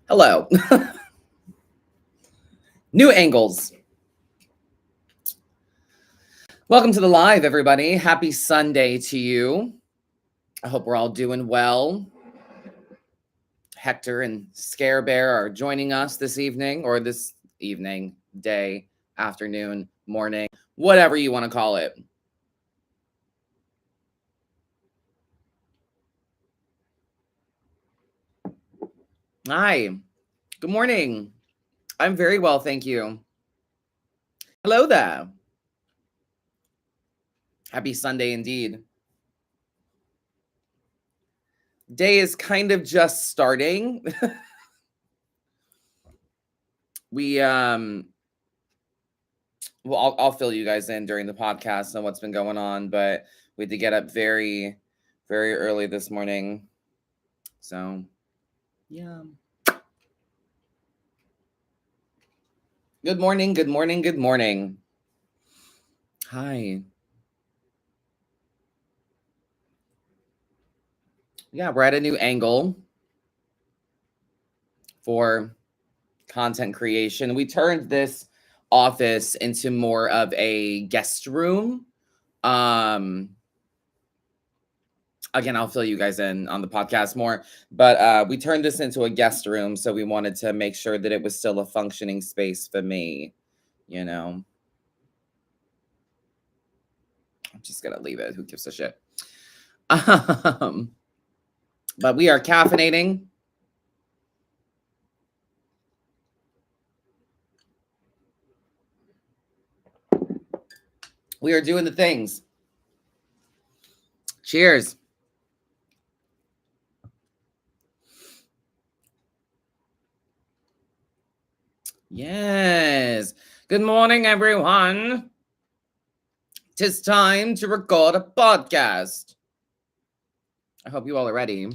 Hello. New angles. Welcome to the live, everybody. Happy Sunday to you. I hope we're all doing well. Hector and Scare Bear are joining us this evening, or this evening, day, afternoon, morning, whatever you want to call it. Hi. Good morning. I'm very well, thank you. Hello there. Happy Sunday indeed. Day is kind of just starting. we well, I'll fill you guys in during the podcast on what's been going on, but we had to get up very, very early this morning. So, yeah. Good morning, good morning, good morning. Hi. Yeah, we're at a new angle for content creation. We turned this office into more of a guest room. Again, I'll fill you guys in on the podcast more, but we turned this into a guest room, so we wanted to make sure that it was still a functioning space for me, you know. I'm just gonna leave it. Who gives a shit? But we are caffeinating. We are doing the things. Cheers. Yes. Good morning, everyone. 'Tis time to record a podcast. I hope you all are ready.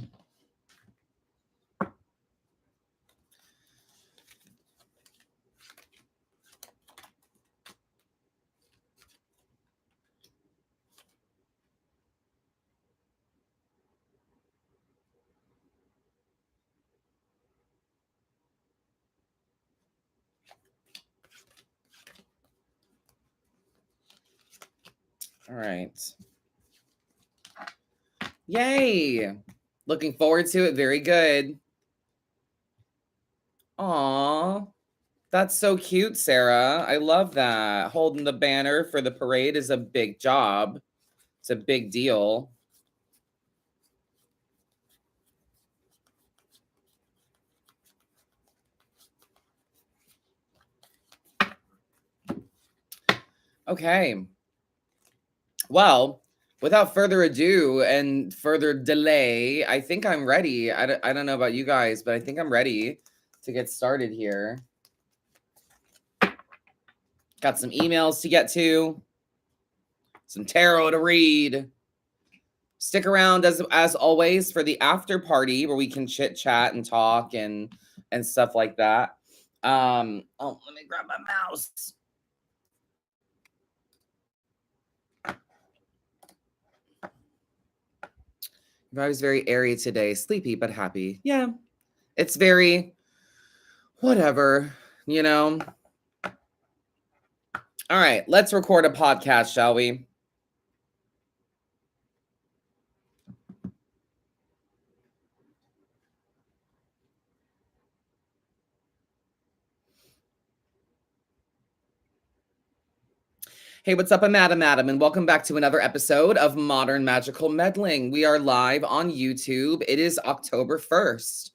All right. Yay. Looking forward to it. Very good. Aw. That's so cute, Sarah. I love that. Holding the banner for the parade is a big job. It's a big deal. Okay. Well, without further ado and further delay, I think I'm ready. I don't know about you guys, but I think I'm ready to get started here. Got some emails to get to, some tarot to read. Stick around as always for the after party where we can chit chat and talk and stuff like that. Oh, let me grab my mouse. I was very airy today, sleepy but happy. Yeah, it's very whatever, you know. All right, let's record a podcast, shall we? Hey, what's up? I'm Adam, and welcome back to another episode of Modern Magical Meddling. We are live on YouTube. It is October 1st.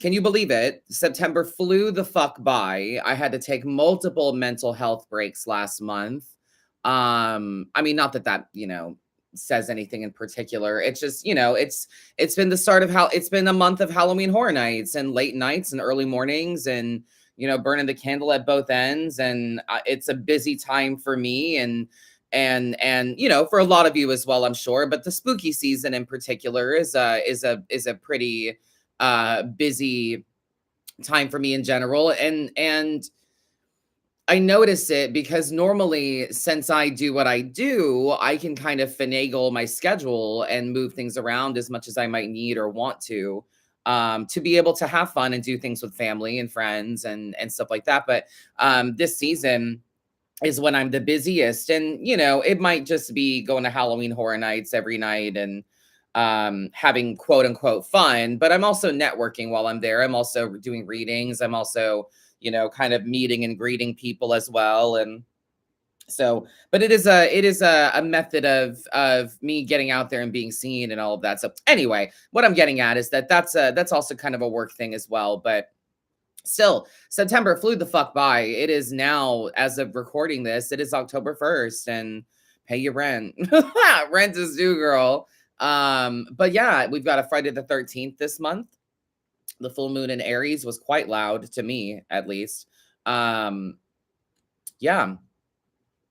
Can you believe it? September flew the fuck by. I had to take multiple mental health breaks last month. I mean, not that, says anything in particular. It's just, it's been the start of it's been a month of Halloween Horror Nights and late nights and early mornings and, burning the candle at both ends. And it's a busy time for me and for a lot of you as well, I'm sure. But the spooky season in particular is a pretty busy time for me in general. And I notice it because normally, since I do what I do, I can kind of finagle my schedule and move things around as much as I might need or want to. to be able to have fun and do things with family and friends and stuff like that. But this season is when I'm the busiest. And, it might just be going to Halloween Horror Nights every night and having quote unquote fun, but I'm also networking while I'm there. I'm also doing readings. I'm also, kind of meeting and greeting people as well. And so, but it is a method of me getting out there and being seen and all of that. So anyway, what I'm getting at is that that's also kind of a work thing as well. But still, September flew the fuck by. It is now, as of recording this, it is October 1st, and pay your rent. Rent is due, girl. But yeah, we've got a Friday the 13th this month. The full moon in Aries was quite loud to me, at least. Yeah.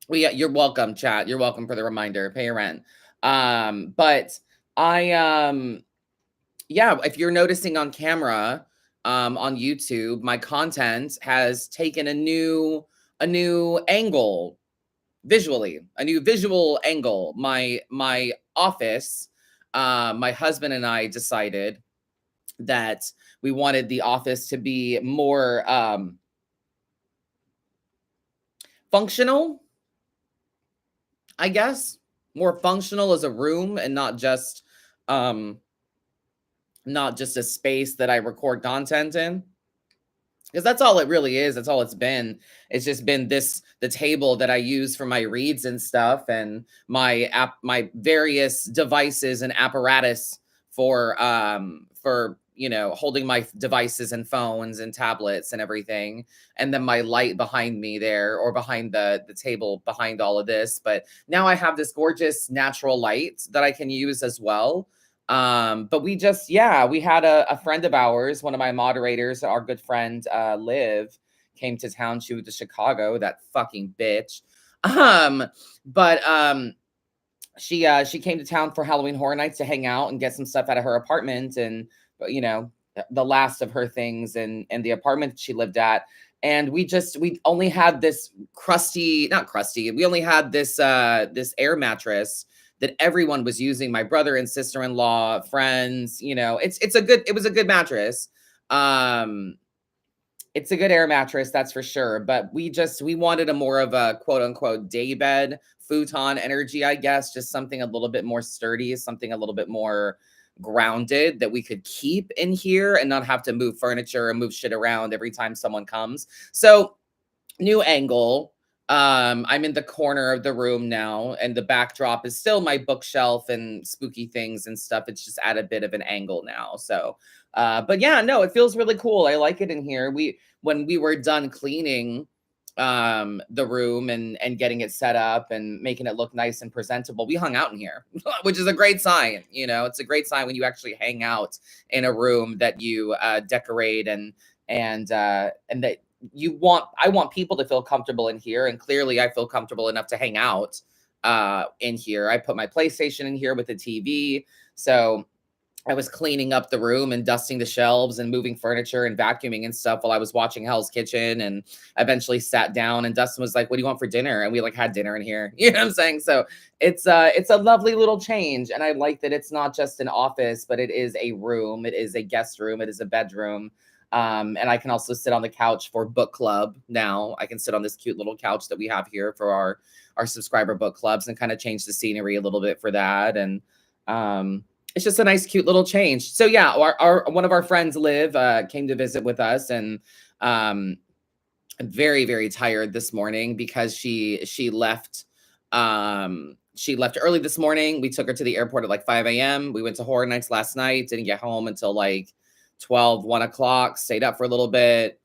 Well, yeah, you're welcome, chat. You're welcome for the reminder. Pay your rent. But I yeah, if you're noticing on camera, on YouTube, my content has taken a new angle visually, a new visual angle. My office, my husband and I decided that we wanted the office to be more functional, I guess, more functional as a room and um not just a space that I record content in. Because that's all it really is. That's all it's been. It's just been the table that I use for my reads and stuff, and my various devices and apparatus for holding my devices and phones and tablets and everything, and then my light behind me there, or behind the table behind all of this. But now I have this gorgeous natural light that I can use as well. But we had a friend of ours, one of my moderators, our good friend, Liv, came to town. She went to Chicago, that fucking bitch. Um, but she came to town for Halloween Horror Nights to hang out and get some stuff out of her apartment, and the last of her things and the apartment she lived at. And we only had this not crusty. We only had this air mattress that everyone was using, my brother and sister-in-law, friends. It was a good mattress. It's a good air mattress, that's for sure. But we wanted a more of a quote unquote day bed futon energy, I guess, just something a little bit more sturdy, something a little bit more grounded that we could keep in here and not have to move furniture and move shit around every time someone comes. So, new angle. I'm in the corner of the room now, and the backdrop is still my bookshelf and spooky things and stuff. It's just at a bit of an angle now. So, but yeah, no, it feels really cool. I like it in here. When we were done cleaning the room and getting it set up and making it look nice and presentable, we hung out in here, which is a great sign. It's a great sign when you actually hang out in a room that you decorate and that I want people to feel comfortable in here, and clearly I feel comfortable enough to hang out in here. I put my PlayStation in here with the TV. So I was cleaning up the room and dusting the shelves and moving furniture and vacuuming and stuff while I was watching Hell's Kitchen, and eventually sat down, and Dustin was like, "What do you want for dinner?" And we had dinner in here. You know what I'm saying? So it's a lovely little change. And I like that it's not just an office, but it is a room. It is a guest room. It is a bedroom. And I can also sit on the couch for book club. Now I can sit on this cute little couch that we have here for our subscriber book clubs, and kind of change the scenery a little bit for that. And it's just a nice, cute little change. So yeah, our one of our friends, Liv, came to visit with us, and I'm very, very tired this morning because she left. She left early this morning. We took her to the airport at like 5 a.m. We went to Horror Nights last night. Didn't get home until like 1 o'clock, stayed up for a little bit,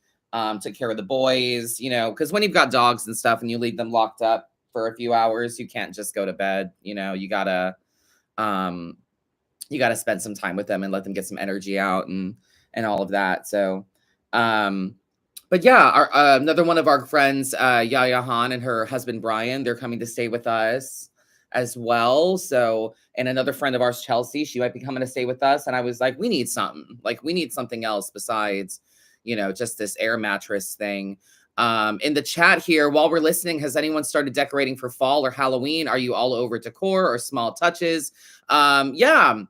took care of the boys, because when you've got dogs and stuff and you leave them locked up for a few hours, you can't just go to bed. You gotta spend some time with them and let them get some energy out and all of that. So, but yeah, another one of our friends, Yaya Han, and her husband Brian, they're coming to stay with us as well. So, and another friend of ours, Chelsea, she might be coming to stay with us. And I was like, we need something. Like, we need something else besides, just this air mattress thing. In the chat here, while we're listening, has anyone started decorating for fall or Halloween? Are you all over decor or small touches? Yeah,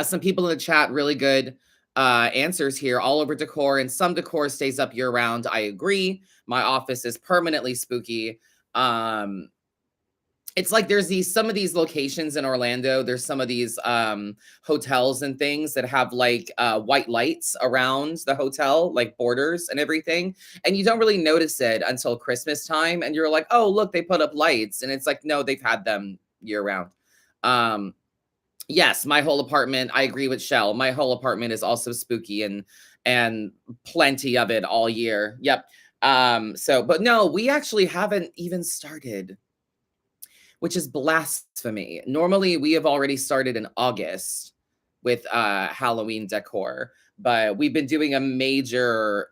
some people in the chat, really good. answers here. All over decor and some decor stays up year round. I agree. My office is permanently spooky. It's like there's these some of these locations in Orlando, there's some of these hotels and things that have like white lights around the hotel, like borders and everything. And you don't really notice it until Christmas time. And you're like, oh, look, they put up lights. And it's like, no, they've had them year round. Um, yes, my whole apartment, I agree with Shell. My whole apartment is also spooky and plenty of it all year. Yep. So but no, we actually haven't even started, which is blasphemy. Normally, we have already started in August with Halloween decor, but we've been doing a major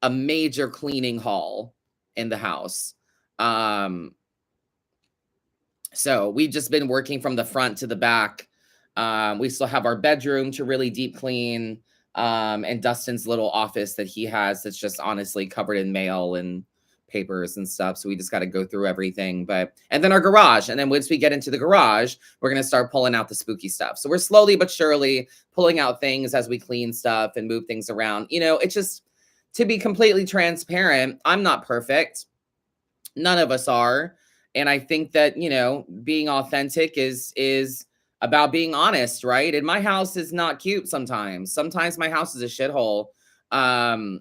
cleaning haul in the house. Um, so we've just been working from the front to the back. We still have our bedroom to really deep clean, and Dustin's little office that he has that's just honestly covered in mail and papers and stuff. So we just got to go through everything. And then our garage. And then once we get into the garage, we're going to start pulling out the spooky stuff. So we're slowly but surely pulling out things as we clean stuff and move things around. It's just to be completely transparent. I'm not perfect. None of us are. And I think that, being authentic is about being honest, right? And my house is not cute sometimes. Sometimes my house is a shithole.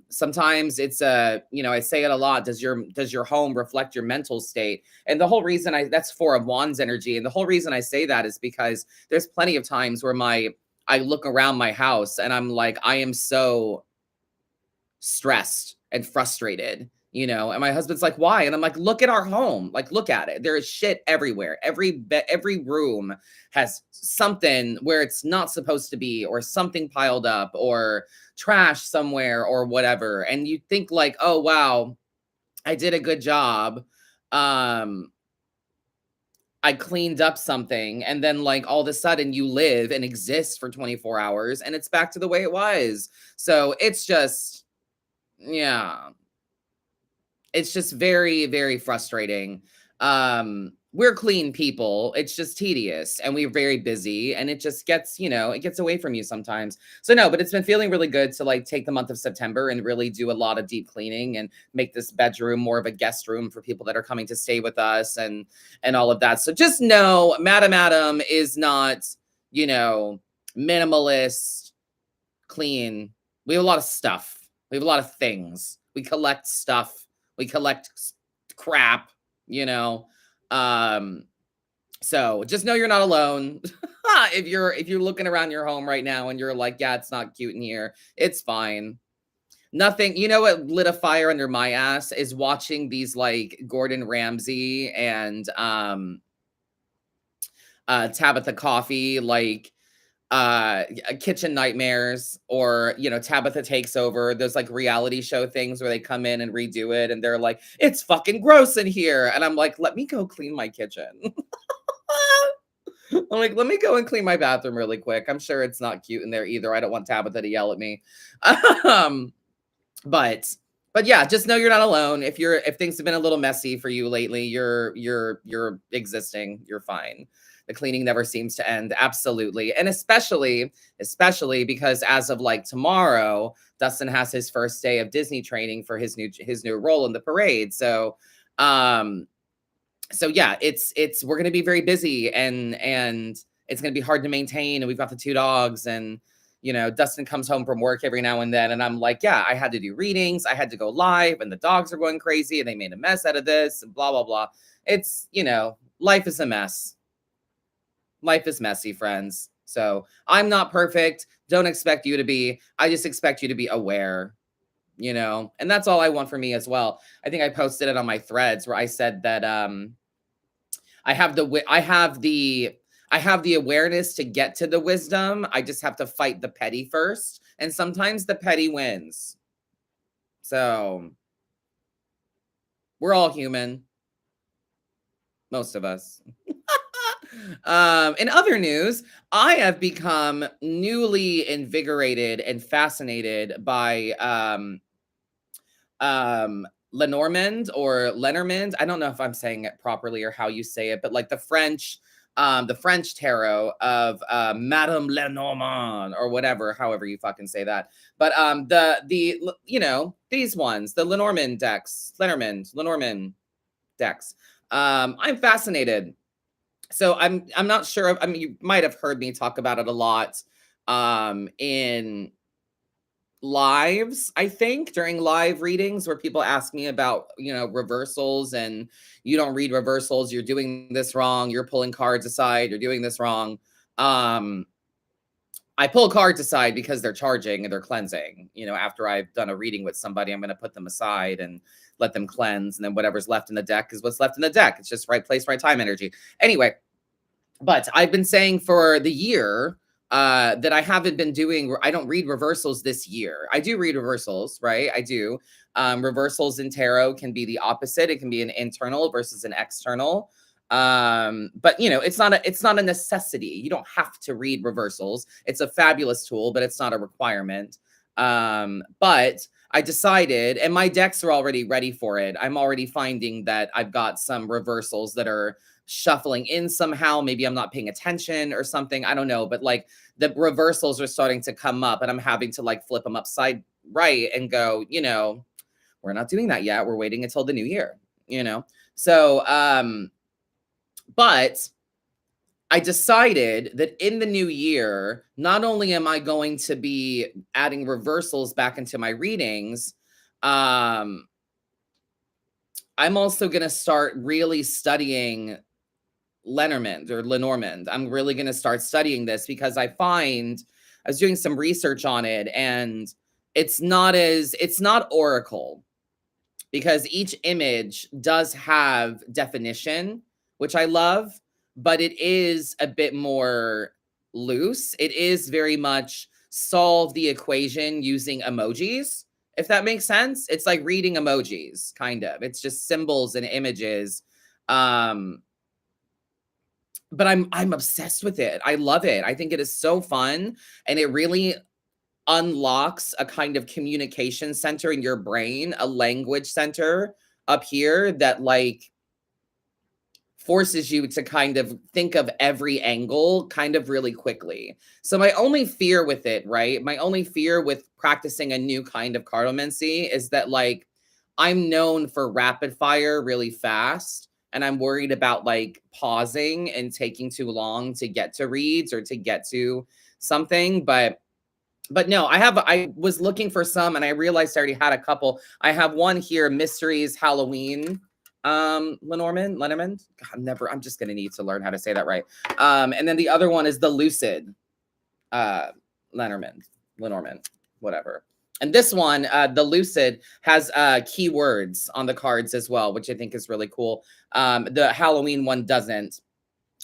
Sometimes it's I say it a lot. Does your home reflect your mental state? And the whole reason that's Four of Wands energy. And the whole reason I say that is because there's plenty of times where I look around my house and I'm like, I am so stressed and frustrated, and my husband's like, why? And I'm like, look at our home, like, look at it, there is shit everywhere, every room has something where it's not supposed to be, or something piled up, or trash somewhere, or whatever. And you think like, oh wow, I did a good job, I cleaned up something, and then like all of a sudden you live and exist for 24 hours and it's back to the way it was. So it's just, yeah, it's just very, very frustrating. We're clean people. It's just tedious and we're very busy, and it just gets, it gets away from you sometimes. So no, but it's been feeling really good to like take the month of September and really do a lot of deep cleaning and make this bedroom more of a guest room for people that are coming to stay with us and all of that. So just know Madam Adam is not, minimalist, clean. We have a lot of stuff. We have a lot of things. We collect stuff. We collect crap, you know. Um, so just know you're not alone. if you're looking around your home right now and you're like, yeah, it's not cute in here, it's fine. Nothing, you know what lit a fire under my ass is watching these like Gordon Ramsay and Tabitha Coffee, like kitchen nightmares, or Tabitha Takes Over, those like reality show things where they come in and redo it and they're like, it's fucking gross in here, and I'm like, let me go clean my kitchen. I'm like, let me go and clean my bathroom really quick. I'm sure it's not cute in there either. I don't want Tabitha to yell at me. um but yeah, just know you're not alone. If things have been a little messy for you lately, you're existing, you're fine. The cleaning never seems to end. Absolutely. And especially because as of like tomorrow, Dustin has his first day of Disney training for his new role in the parade. So yeah, we're going to be very busy, and it's going to be hard to maintain. And we've got the two dogs, and Dustin comes home from work every now and then, and I'm like, yeah, I had to do readings, I had to go live, and the dogs are going crazy, and they made a mess out of this, and blah blah blah. It's life is a mess. Life is messy, friends. So I'm not perfect. Don't expect you to be. I just expect you to be aware. And that's all I want for me as well. I think I posted it on my threads where I said that I have the awareness to get to the wisdom. I just have to fight the petty first. And sometimes the petty wins. So we're all human. Most of us. In other news, I have become newly invigorated and fascinated by Lenormand or Lenormand. I don't know if I'm saying it properly or how you say it, but like the French the French tarot of Madame Lenormand or whatever, however you fucking say that. But these ones, the Lenormand decks. I'm fascinated. So I'm not sure. I mean, you might have heard me talk about it a lot in lives, I think, during live readings where people ask me about, reversals, and you don't read reversals, you're doing this wrong, you're pulling cards aside, you're doing this wrong. I pull cards aside because they're charging and they're cleansing. After I've done a reading with somebody, I'm going to put them aside and let them cleanse. And then whatever's left in the deck is what's left in the deck. It's just right place, right time energy. Anyway, but I've been saying for the year that I don't read reversals this year. I do read reversals, right? I do. Reversals in tarot can be the opposite. It can be an internal versus an external. But it's not a necessity. You don't have to read reversals. It's a fabulous tool, but it's not a requirement. But I decided, and my decks are already ready for it. I'm already finding that I've got some reversals that are shuffling in somehow. Maybe I'm not paying attention or something. I don't know. But like the reversals are starting to come up and I'm having to like flip them upside right and go, we're not doing that yet. We're waiting until the new year, So, but I decided that in the new year, not only am I going to be adding reversals back into my readings, I'm also going to start really studying Lenormand. I'm really going to start studying this because I was doing some research on it, and it's not oracle, because each image does have definition, which I love, but it is a bit more loose. It is very much solve the equation using emojis, if that makes sense. It's like reading emojis, kind of. It's just symbols and images. But I'm obsessed with it. I love it. I think it is so fun, and it really unlocks a kind of communication center in your brain, a language center up here that like forces you to kind of think of every angle kind of really quickly. So my only fear with it, right? My only fear with practicing a new kind of cartomancy is that like I'm known for rapid fire really fast, and I'm worried about like pausing and taking too long to get to reads or to get to something. But no, I was looking for some and I realized I already had a couple. I have one here, Mysteries Halloween, Lenormand. God, I'm just gonna need to learn how to say that right. And then the other one is the Lucid, Lenormand, whatever. And this one, the Lucid, has keywords on the cards as well, which I think is really cool. The Halloween one doesn't,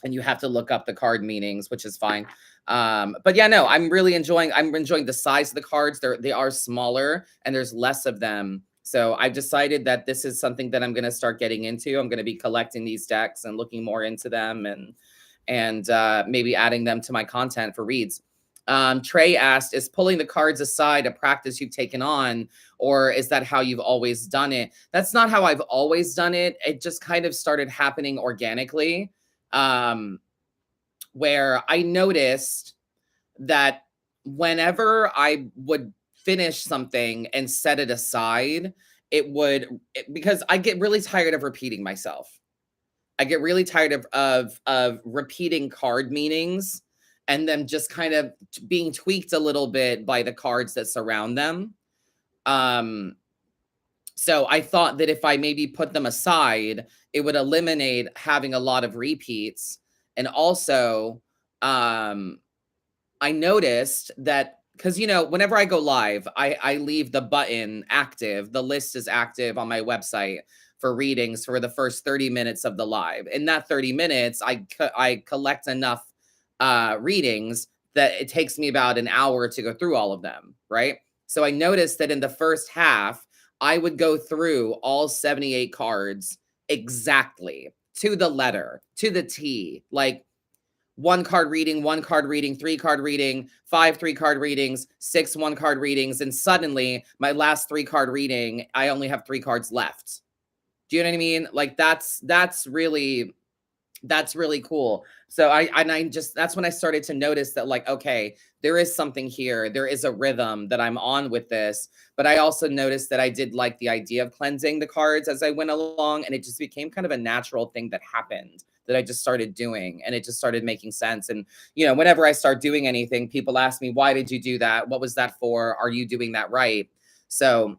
and you have to look up the card meanings, which is fine. But yeah, no, I'm enjoying the size of the cards. They are smaller and there's less of them. So I've decided that this is something that I'm going to start getting into. I'm going to be collecting these decks and looking more into them, and maybe adding them to my content for reads. Trey asked, is pulling the cards aside a practice you've taken on, or is that how you've always done it? That's not how I've always done it. It just kind of started happening organically. Where I noticed that whenever I would finish something and set it aside, because I get really tired of repeating myself. I get really tired of repeating card meanings and them just kind of being tweaked a little bit by the cards that surround them. So I thought that if I maybe put them aside, it would eliminate having a lot of repeats. And also, I noticed that because, whenever I go live, I leave the button active. The list is active on my website for readings for the first 30 minutes of the live. In that 30 minutes, I collect enough readings that it takes me about an hour to go through all of them, right? So I noticed that in the first half, I would go through all 78 cards exactly to the letter, to the T, like 1 card reading, 1 card reading, 3 card reading, 5 3-card readings, 6 1-card readings. And suddenly my last 3-card reading, I only have 3 cards left. Do you know what I mean? Like that's That's really cool. So I just that's when I started to notice that like, okay, there is something here. There is a rhythm that I'm on with this. But I also noticed that I did like the idea of cleansing the cards as I went along, and it just became kind of a natural thing that happened that I just started doing, and it just started making sense. And whenever I start doing anything, people ask me, "Why did you do that? What was that for? Are you doing that right?" So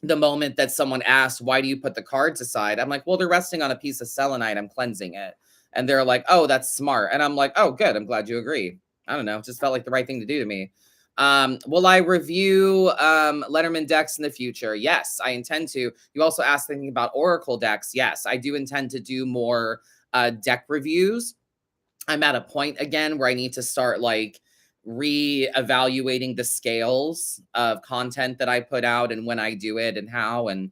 the moment that someone asks, "Why do you put the cards aside?" I'm like, "Well, they're resting on a piece of selenite. I'm cleansing it." And they're like, "Oh, that's smart." And I'm like, "Oh, good. I'm glad you agree." I don't know. It just felt like the right thing to do to me. Will I review Letterman decks in the future? Yes, I intend to. You also asked thinking about Oracle decks. Yes, I do intend to do more deck reviews. I'm at a point again where I need to start like re-evaluating the scales of content that I put out and when I do it and how and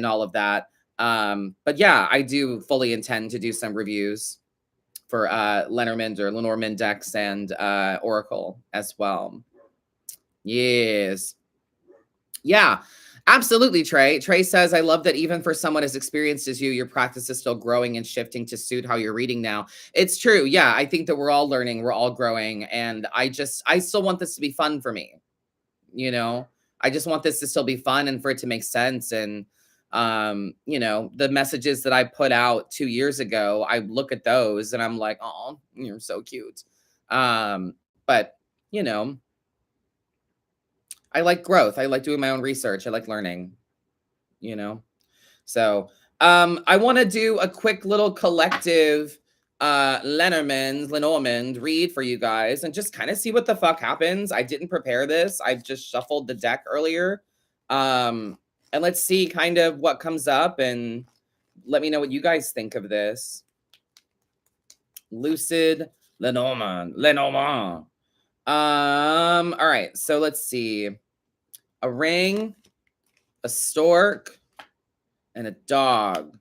all of that. But yeah, I do fully intend to do some reviews for Lenormand decks and Oracle as well. Yes. Yeah, absolutely, Trey. Trey says, I love that even for someone as experienced as you, your practice is still growing and shifting to suit how you're reading now. It's true. Yeah, I think that we're all learning, we're all growing. And I still want this to be fun for me. You know, I just want this to still be fun and for it to make sense. And, the messages that I put out 2 years ago, I look at those and I'm like, oh, you're so cute. But, you know, I like growth. I like doing my own research. I like learning, you know? So, I want to do a quick little collective Lenormand read for you guys and just kind of see what the fuck happens. I didn't prepare this. I just shuffled the deck earlier. And let's see kind of what comes up and let me know what you guys think of this. Lucid Lenormand. All right, so let's see. A ring, a stork, and a dog.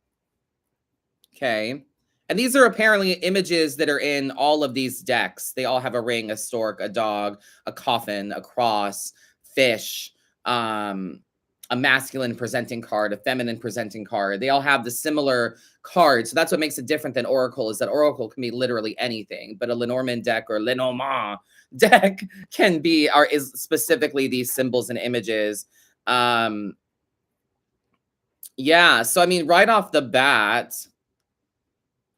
Okay. And these are apparently images that are in all of these decks. They all have a ring, a stork, a dog, a coffin, a cross, fish, a masculine presenting card, a feminine presenting card. They all have the similar cards. So that's what makes it different than Oracle, is that Oracle can be literally anything, but a Lenormand deck or Lenormand deck is specifically these symbols and images. Yeah, so I mean, right off the bat,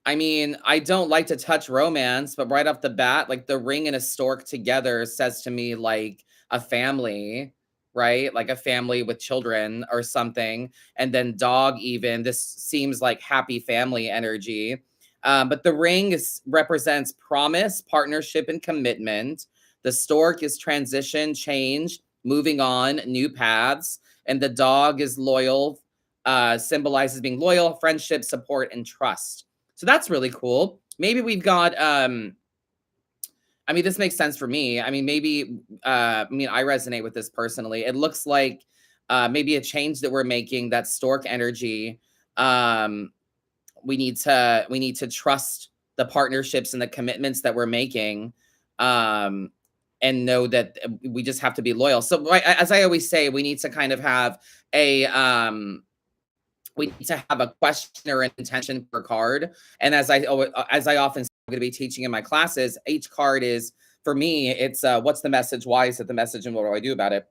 I mean, I don't like to touch romance, but right off the bat, like the ring and a stork together says to me like a family, right? Like a family with children or something. And then dog, even this seems like happy family energy. But the represents promise, partnership, and commitment. The stork is transition, change, moving on, new paths. And the dog is loyal, symbolizes being loyal, friendship, support, and trust. So that's really cool. Maybe we've got I mean, this makes sense for me. I mean, maybe I mean, I resonate with this personally. It looks like maybe a change that we're making, that stork energy. Um we need to trust the partnerships and the commitments that we're making. And know that we just have to be loyal. So as I always say, we need to kind of have a we need to have a question or an intention per card. And as I often say, I'm going to be teaching in my classes, each card is, for me, it's what's the message, why is it the message, and what do I do about it?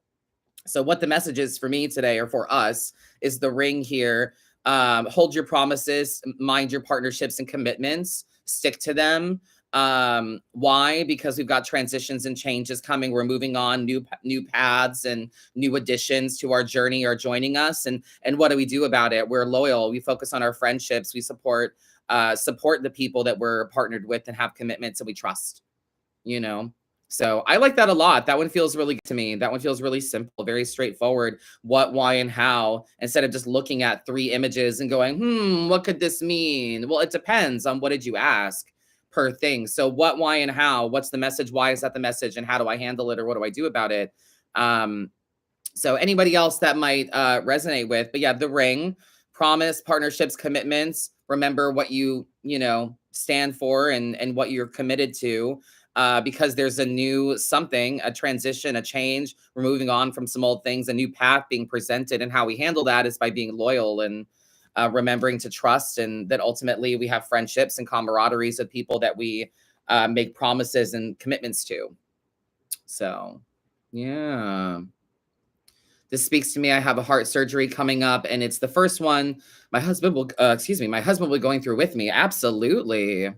So what the message is for me today, or for us, is the ring here. Hold your promises, mind your partnerships and commitments, stick to them. Why? Because we've got transitions and changes coming. We're moving on, new paths and new additions to our journey are joining us. And what do we do about it? We're loyal. We focus on our friendships. We support the people that we're partnered with and have commitments and we trust, you know? So I like that a lot. That one feels really good to me. That one feels really simple, very straightforward. What, why, and how, instead of just looking at 3 images and going, what could this mean? Well, it depends on what did you ask per thing. So what, why, and how, what's the message? Why is that the message? And how do I handle it? Or what do I do about it? So anybody else that might resonate with, but yeah, the ring, promise, partnerships, commitments, remember what you stand for and what you're committed to. Because there's a new something, a transition, a change. We're moving on from some old things, a new path being presented, and how we handle that is by being loyal. And remembering to trust, and that ultimately we have friendships and camaraderies with people that we make promises and commitments to. So, yeah. This speaks to me. I have a heart surgery coming up, and it's the first one my husband will, my husband will be going through with me. Absolutely.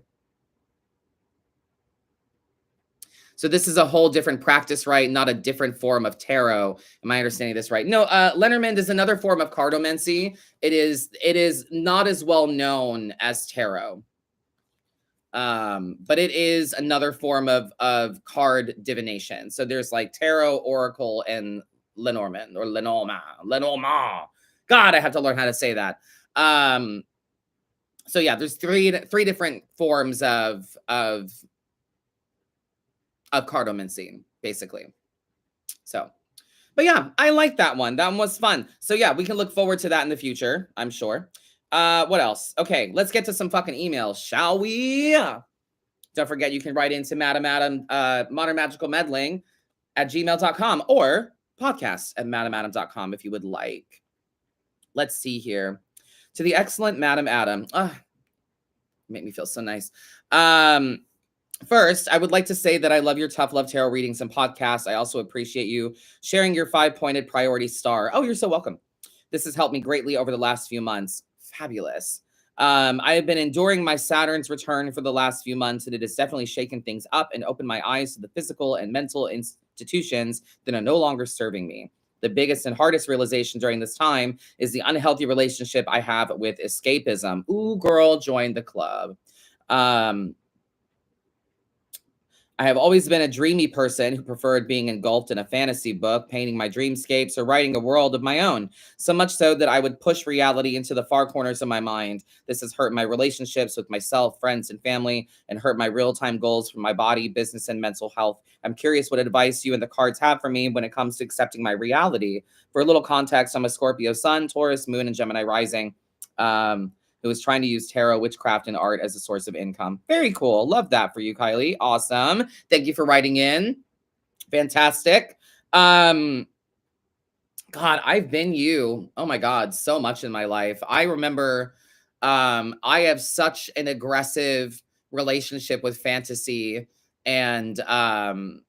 So this is a whole different practice, right? Not a different form of tarot. Am I understanding this right? No, Lenormand is another form of cardomancy. It is not as well known as tarot. But it is another form of card divination. So there's like tarot, oracle, and Lenormand or Lenormand. God, I have to learn how to say that. So yeah, there's three different forms of cardomancy, basically. So, but yeah, I like that one. That one was fun. So yeah, we can look forward to that in the future, I'm sure. What else? Okay, let's get to some fucking emails, shall we? Don't forget, you can write into Madam Adam, Modern Magical Meddling at gmail.com or podcast@madamadam.com if you would like. Let's see here. To the excellent Madam Adam. Make me feel so nice. First, I would like to say that I love your Tough Love Tarot readings and podcasts. I also appreciate you sharing your 5-pointed priority star. Oh, you're so welcome. This has helped me greatly over the last few months. Fabulous. I have been enduring my Saturn's return for the last few months, and it has definitely shaken things up and opened my eyes to the physical and mental institutions that are no longer serving me. The biggest and hardest realization during this time is the unhealthy relationship I have with escapism. Ooh, girl, join the club. I have always been a dreamy person who preferred being engulfed in a fantasy book, painting my dreamscapes, or writing a world of my own, so much so that I would push reality into the far corners of my mind. This has hurt my relationships with myself, friends, and family, and hurt my real-time goals for my body, business, and mental health. I'm curious what advice you and the cards have for me when it comes to accepting my reality. For a little context, I'm a Scorpio sun, Taurus, moon, and Gemini rising. Who was trying to use tarot, witchcraft, and art as a source of income. Very cool. Love that for you, Kylie. Awesome. Thank you for writing in. Fantastic. God, I've been you. Oh my God, so much in my life. I remember I have such an aggressive relationship with fantasy and kind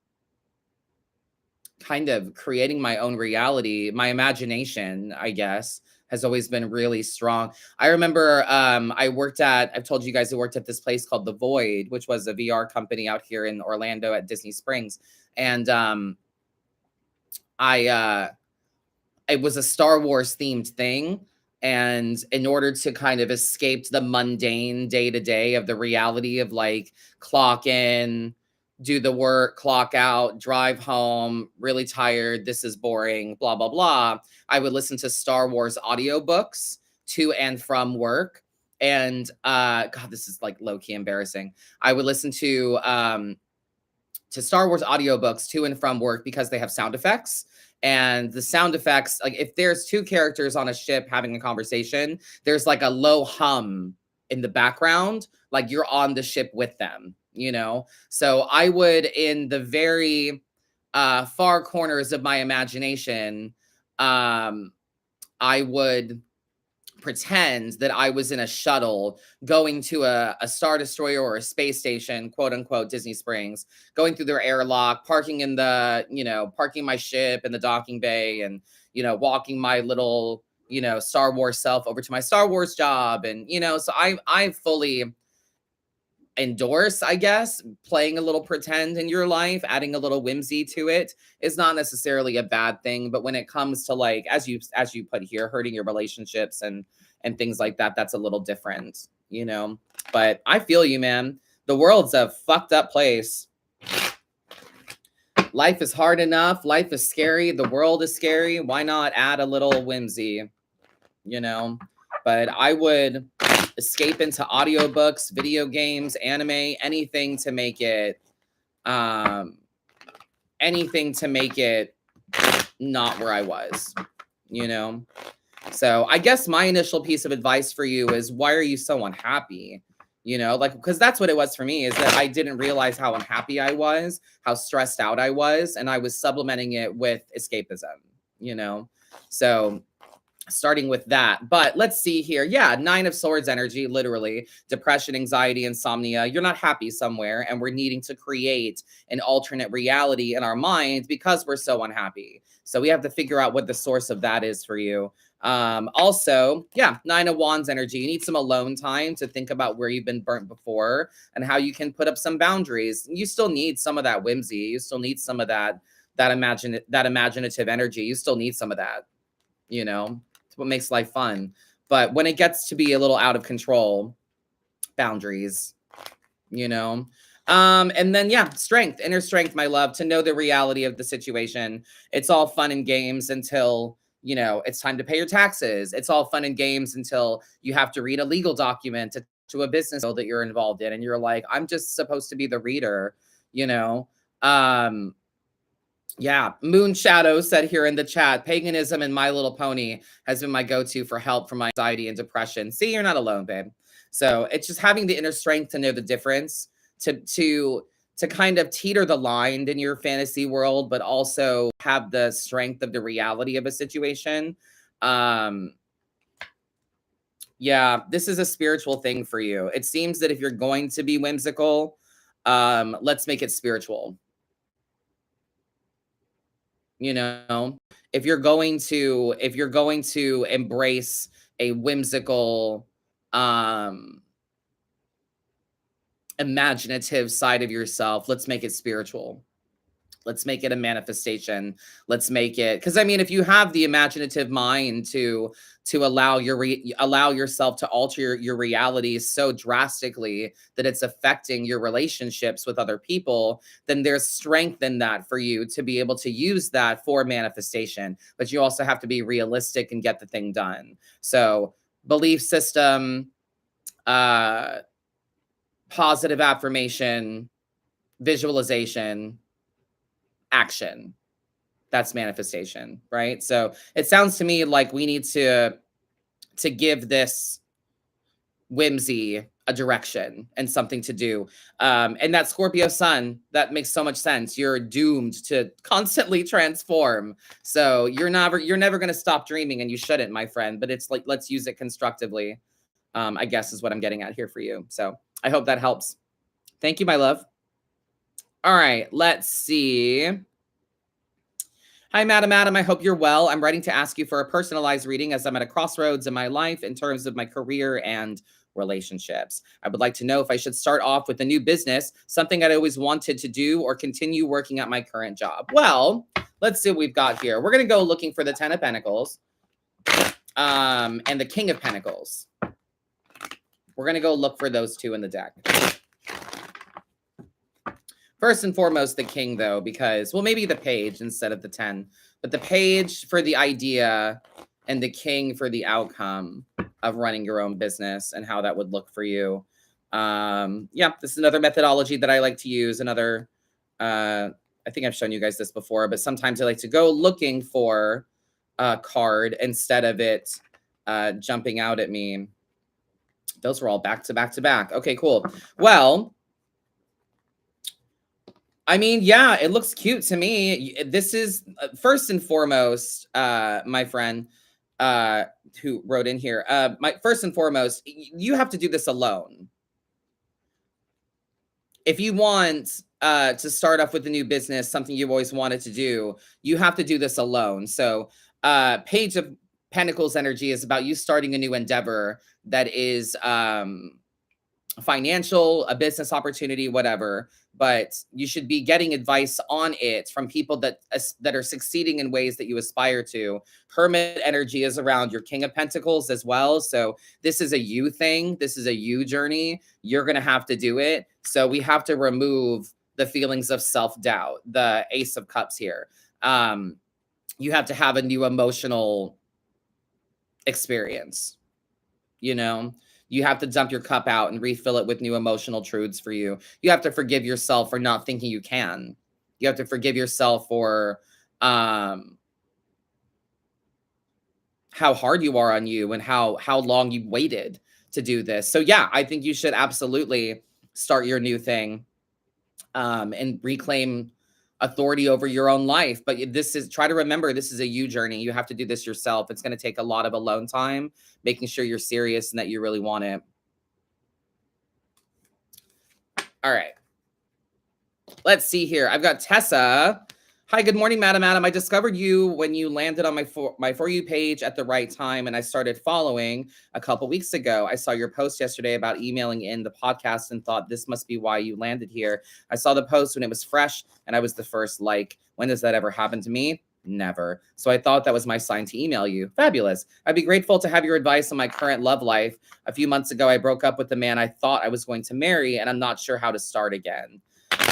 of creating my own reality. My imagination, I guess, has always been really strong. I remember I've told you guys I worked at this place called The Void, which was a VR company out here in Orlando at Disney Springs. And it was a Star Wars themed thing. And in order to kind of escape the mundane day to day of the reality of like clock in, do the work, clock out, drive home, really tired, this is boring, blah, blah, blah, I would listen to Star Wars audiobooks to and from work. And God, this is like low-key embarrassing. I would listen to Star Wars audiobooks to and from work because they have sound effects. And the sound effects, like if there's two characters on a ship having a conversation, there's like a low hum in the background, like you're on the ship with them, you know? So I would, in the very far corners of my imagination, I would pretend that I was in a shuttle going to a Star Destroyer or a space station, quote unquote, Disney Springs, going through their airlock, parking my ship in the docking bay and, walking my little, Star Wars self over to my Star Wars job. And, so I fully endorse, I guess, playing a little pretend in your life, adding a little whimsy to it is not necessarily a bad thing. But when it comes to like, as you put here, hurting your relationships and things like that, that's a little different, But I feel you, man. The world's a fucked up place. Life is hard enough. Life is scary. The world is scary. Why not add a little whimsy, But I would escape into audiobooks, video games, anime, anything to make it not where I was, So I guess my initial piece of advice for you is, why are you so unhappy? Because that's what it was for me, is that I didn't realize how unhappy I was, how stressed out I was, and I was supplementing it with escapism, So starting with that. But let's see here. Yeah, Nine of Swords energy, literally depression, anxiety, insomnia. You're not happy somewhere, and we're needing to create an alternate reality in our mind because we're so unhappy. So we have to figure out what the source of that is for you. Also, yeah, Nine of Wands energy. You need some alone time to think about where you've been burnt before and how you can put up some boundaries. You still need some of that whimsy. You still need some of that imaginative energy. You still need some of that, you know. It's what makes life fun. But when it gets to be a little out of control, boundaries, you know. And then yeah, strength, inner strength, my love, to know the reality of the situation. It's all fun and games until, you know, it's time to pay your taxes. It's all fun and games until you have to read a legal document to a business deal that you're involved in, and you're like, I'm just supposed to be the reader, you know. Yeah, Moon Shadow said here in the chat, paganism and My Little Pony has been my go-to for help from my anxiety and depression. See, you're not alone, babe. So it's just having the inner strength to know the difference, to kind of teeter the line in your fantasy world, but also have the strength of the reality of a situation. Um, yeah, this is a spiritual thing for you. It seems that if you're going to be whimsical, let's make it spiritual. You know, if you're going to embrace a whimsical, um imaginative side of yourself, let's make it spiritual. Let's make it a manifestation. Let's make it, because I mean, if you have the imaginative mind to allow yourself to alter your reality so drastically that it's affecting your relationships with other people, then there's strength in that for you to be able to use that for manifestation. But you also have to be realistic and get the thing done. So belief system, uh positive affirmation, visualization, action. That's manifestation, right? So it sounds to me like we need to give this whimsy a direction and something to do. And that Scorpio sun, that makes so much sense. You're doomed to constantly transform. So you're never going to stop dreaming, and you shouldn't, my friend. But it's like, let's use it constructively, I guess is what I'm getting at here for you. So I hope that helps. Thank you, my love. All right, let's see. Hi, Madam Adam. I hope you're well. I'm writing to ask you for a personalized reading as I'm at a crossroads in my life in terms of my career and relationships. I would like to know if I should start off with a new business, something I'd always wanted to do, or continue working at my current job. Well, let's see what we've got here. We're going to go looking for the Ten of Pentacles, and the King of Pentacles. We're going to go look for those two in the deck. First and foremost, the King, though, because, well, maybe the Page instead of the 10, but the Page for the idea and the King for the outcome of running your own business and how that would look for you. Yeah, this is another methodology that I like to use. Another, I think I've shown you guys this before, but sometimes I like to go looking for a card instead of it jumping out at me. Those were all back to back to back. Okay, cool. Well, I mean, yeah, it looks cute to me. This is first and foremost, my friend who wrote in here. My first and foremost, you have to do this alone. If you want to start off with a new business, something you've always wanted to do, you have to do this alone. So, Page of Pentacles energy is about you starting a new endeavor that is financial, a business opportunity, whatever, but you should be getting advice on it from people that are succeeding in ways that you aspire to. Hermit energy is around your King of Pentacles as well. So this is a you thing. This is a you journey. You're going to have to do it. So we have to remove the feelings of self-doubt, the Ace of Cups here. You have to have a new emotional experience, you know? You have to dump your cup out and refill it with new emotional truths for you. You have to forgive yourself for not thinking you can. You have to forgive yourself for how hard you are on you and how long you waited to do this. So yeah, I think you should absolutely start your new thing and reclaim authority over your own life. But try to remember, this is a you journey. You have to do this yourself. It's going to take a lot of alone time, making sure you're serious and that you really want it. All right. Let's see here. I've got Tessa. Hi, good morning, Madam Adam. I discovered you when you landed on my For You page at the right time, and I started following a couple weeks ago. I saw your post yesterday about emailing in the podcast and thought this must be why you landed here. I saw the post when it was fresh, and I was the first like. When does that ever happen to me? Never. So I thought that was my sign to email you. Fabulous. I'd be grateful to have your advice on my current love life. A few months ago, I broke up with the man I thought I was going to marry, and I'm not sure how to start again.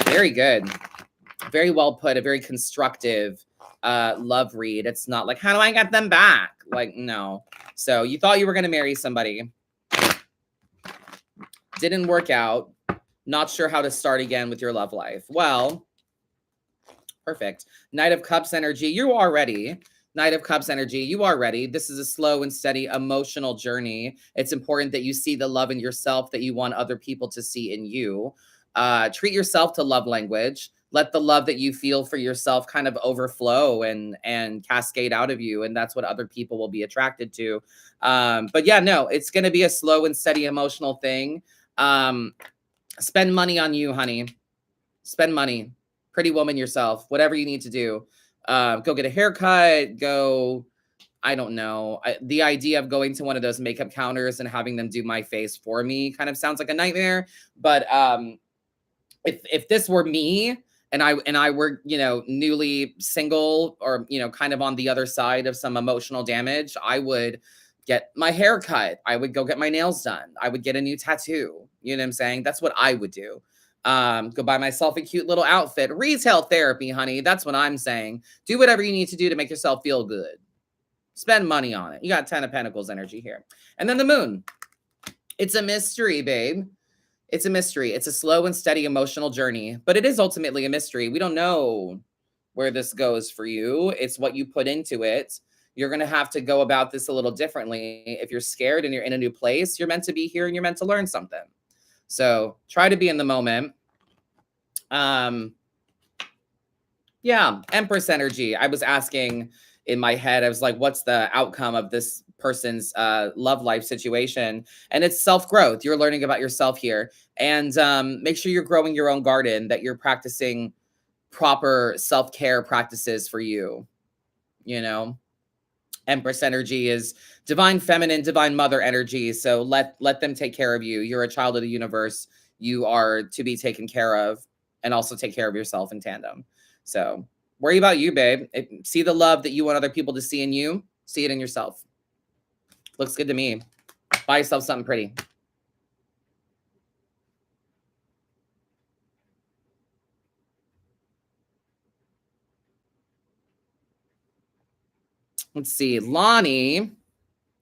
Very good. Very well put. A very constructive love read. It's not like, how do I get them back? Like, no. So you thought you were going to marry somebody. Didn't work out. Not sure how to start again with your love life. Well, perfect. Knight of Cups energy. You are ready. Knight of Cups energy. You are ready. This is a slow and steady emotional journey. It's important that you see the love in yourself that you want other people to see in you. Treat yourself to love language. Let the love that you feel for yourself kind of overflow and cascade out of you. And that's what other people will be attracted to. But yeah, no, it's going to be a slow and steady emotional thing. Spend money on you, honey. Spend money. Pretty woman yourself. Whatever you need to do. Go get a haircut. Go, I don't know. The idea of going to one of those makeup counters and having them do my face for me kind of sounds like a nightmare. But if this were me, and I were, newly single or, kind of on the other side of some emotional damage, I would get my hair cut. I would go get my nails done. I would get a new tattoo. You know what I'm saying? That's what I would do. Go buy myself a cute little outfit. Retail therapy, honey. That's what I'm saying. Do whatever you need to do to make yourself feel good. Spend money on it. You got 10 of Pentacles energy here. And then the moon. It's a mystery, babe. It's a mystery. It's a slow and steady emotional journey, but it is ultimately a mystery. We don't know where this goes for you. It's what you put into it. You're going to have to go about this a little differently. If you're scared and you're in a new place, you're meant to be here and you're meant to learn something. So try to be in the moment. Yeah, Empress energy. I was asking in my head, I was like, what's the outcome of this person's love life situation? And it's self-growth. You're learning about yourself here. And make sure you're growing your own garden, that you're practicing proper self-care practices for you. Empress energy is divine feminine, divine mother energy. So let them take care of you. You're a child of the universe. You are to be taken care of, and also take care of yourself in tandem. So worry about you, babe. See the love that you want other people to see in you. See it in yourself. Looks good to me. Buy yourself something pretty. Let's see. Lonnie.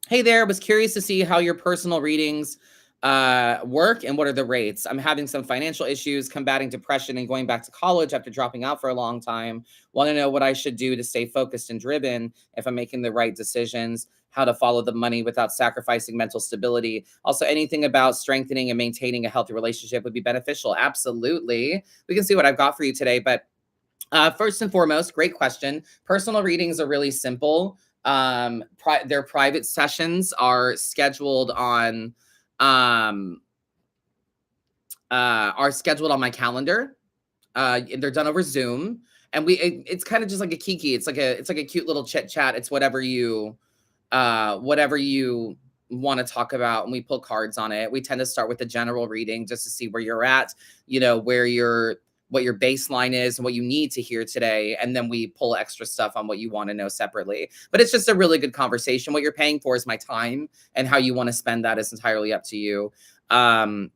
Hey there. Was curious to see how your personal readings work and what are the rates. I'm having some financial issues, combating depression, and going back to college after dropping out for a long time. Want to know what I should do to stay focused and driven, if I'm making the right decisions, how to follow the money without sacrificing mental stability. Also, anything about strengthening and maintaining a healthy relationship would be beneficial. Absolutely. We can see what I've got for you today. But first and foremost, great question. Personal readings are really simple. Their private sessions are scheduled on my calendar. They're done over Zoom, and it's kind of just like a kiki. It's like a cute little chit chat. It's whatever you want to talk about, and we pull cards on it. We tend to start with the general reading just to see where you're at, what your baseline is and what you need to hear today. And then we pull extra stuff on what you want to know separately. But it's just a really good conversation. What you're paying for is my time, and how you want to spend that is entirely up to you. On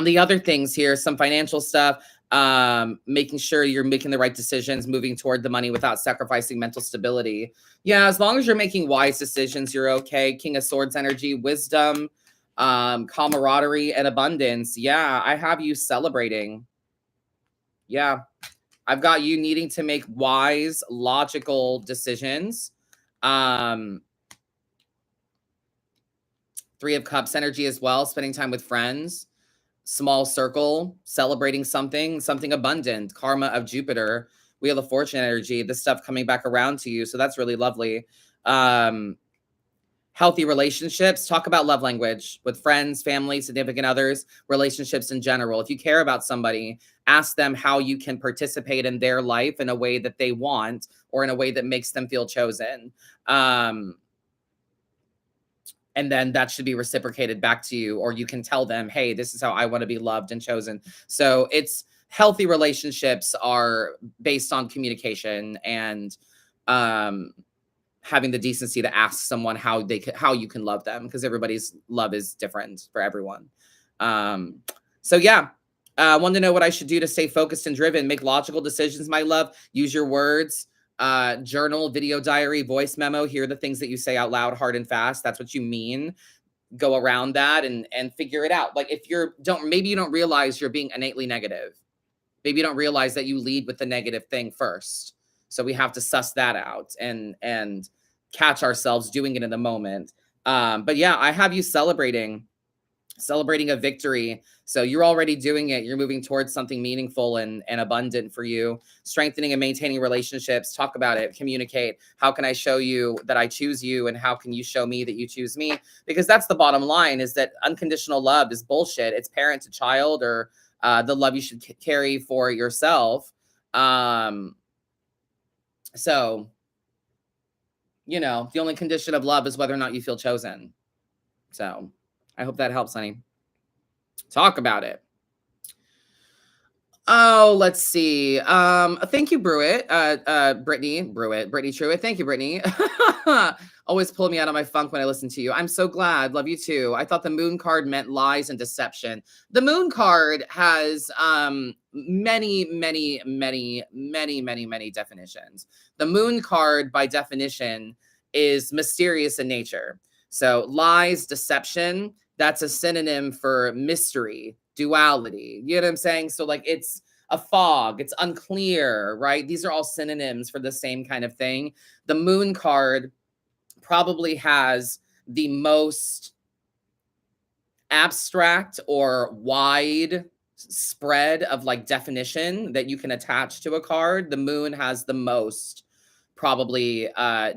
the other things here, some financial stuff, making sure you're making the right decisions, moving toward the money without sacrificing mental stability. Yeah, as long as you're making wise decisions, you're okay. King of Swords energy, wisdom, camaraderie, and abundance. Yeah, I have you celebrating. Yeah, I've got you needing to make wise, logical decisions. Three of Cups energy as well, spending time with friends, small circle, celebrating something abundant, karma of Jupiter. Wheel of Fortune energy, this stuff coming back around to you. So that's really lovely. Healthy relationships. Talk about love language with friends, family, significant others, relationships in general. If you care about somebody, ask them how you can participate in their life in a way that they want or in a way that makes them feel chosen. And then that should be reciprocated back to you, or you can tell them, hey, this is how I want to be loved and chosen. So it's healthy relationships are based on communication and having the decency to ask someone how you can love them, because everybody's love is different for everyone. So yeah, want to know what I should do to stay focused and driven, make logical decisions, my love. Use your words, journal, video diary, voice memo. Hear the things that you say out loud, hard and fast. That's what you mean. Go around that and figure it out. Like if maybe you don't realize you're being innately negative. Maybe you don't realize that you lead with the negative thing first. So we have to suss that out and catch ourselves doing it in the moment. But yeah, I have you celebrating a victory. So you're already doing it. You're moving towards something meaningful and abundant for you. Strengthening and maintaining relationships. Talk about it. Communicate. How can I show you that I choose you? And how can you show me that you choose me? Because that's the bottom line, is that unconditional love is bullshit. It's parent to child, or the love you should carry for yourself. So, you know, the only condition of love is whether or not you feel chosen. So I hope that helps, honey. Talk about it. Oh, let's see. Thank you, Brittany Truitt. Thank you, Brittany. Always pull me out of my funk when I listen to you. I'm so glad. Love you too. I thought the moon card meant lies and deception. The moon card has many definitions. The moon card, by definition, is mysterious in nature. So lies, deception, that's a synonym for mystery, duality. You know what I'm saying? So like it's a fog, it's unclear, right? These are all synonyms for the same kind of thing. The moon card probably has the most abstract or wide spread of like definition that you can attach to a card. The moon has the most probably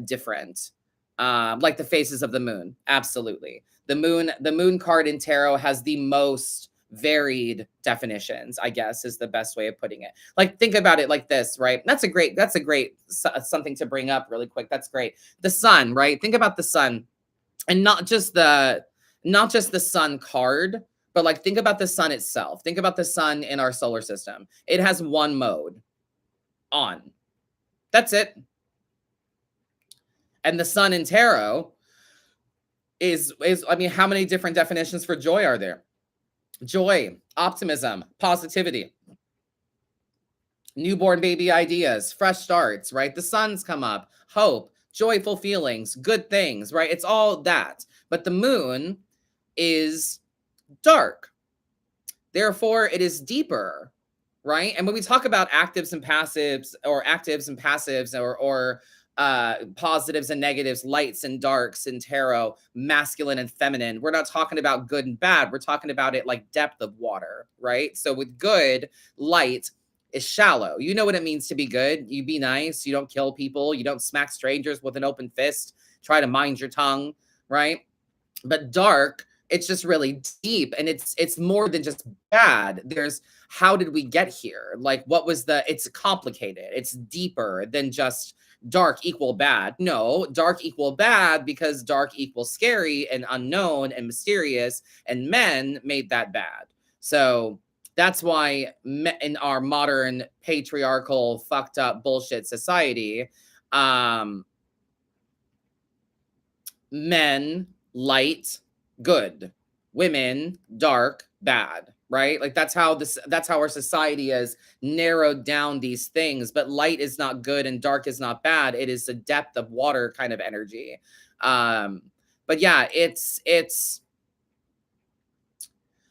different, like the phases of the moon. Absolutely. The moon card in tarot has the most varied definitions, I guess, is the best way of putting it. Like, think about it like this, right? That's a great something to bring up really quick. That's great. The sun, right? Think about the sun, and not just the sun card, but like think about the sun itself. Think about the sun in our solar system. It has one mode, on. That's it. And the sun in tarot is I mean, how many different definitions for joy are there? Joy, optimism, positivity, newborn baby ideas, fresh starts, right? The suns come up, hope, joyful feelings, good things, right? It's all that. But the moon is dark. Therefore, it is deeper, right? And when we talk about actives and passives, or positives and negatives, lights and darks in tarot, masculine and feminine, we're not talking about good and bad. We're talking about it like depth of water, right? So with good, light is shallow. You know what it means to be good. You be nice. You don't kill people. You don't smack strangers with an open fist. Try to mind your tongue, right? But dark, it's just really deep, and it's more than just bad. There's, how did we get here? Like, what was it's complicated. It's deeper than just dark equal bad. No, dark equal bad because dark equals scary and unknown and mysterious, and men made that bad. So that's why in our modern patriarchal fucked up bullshit society, men light, good, women dark, bad, right? Like that's how our society has narrowed down these things. But light is not good and dark is not bad. It is a depth of water kind of energy. But yeah, it's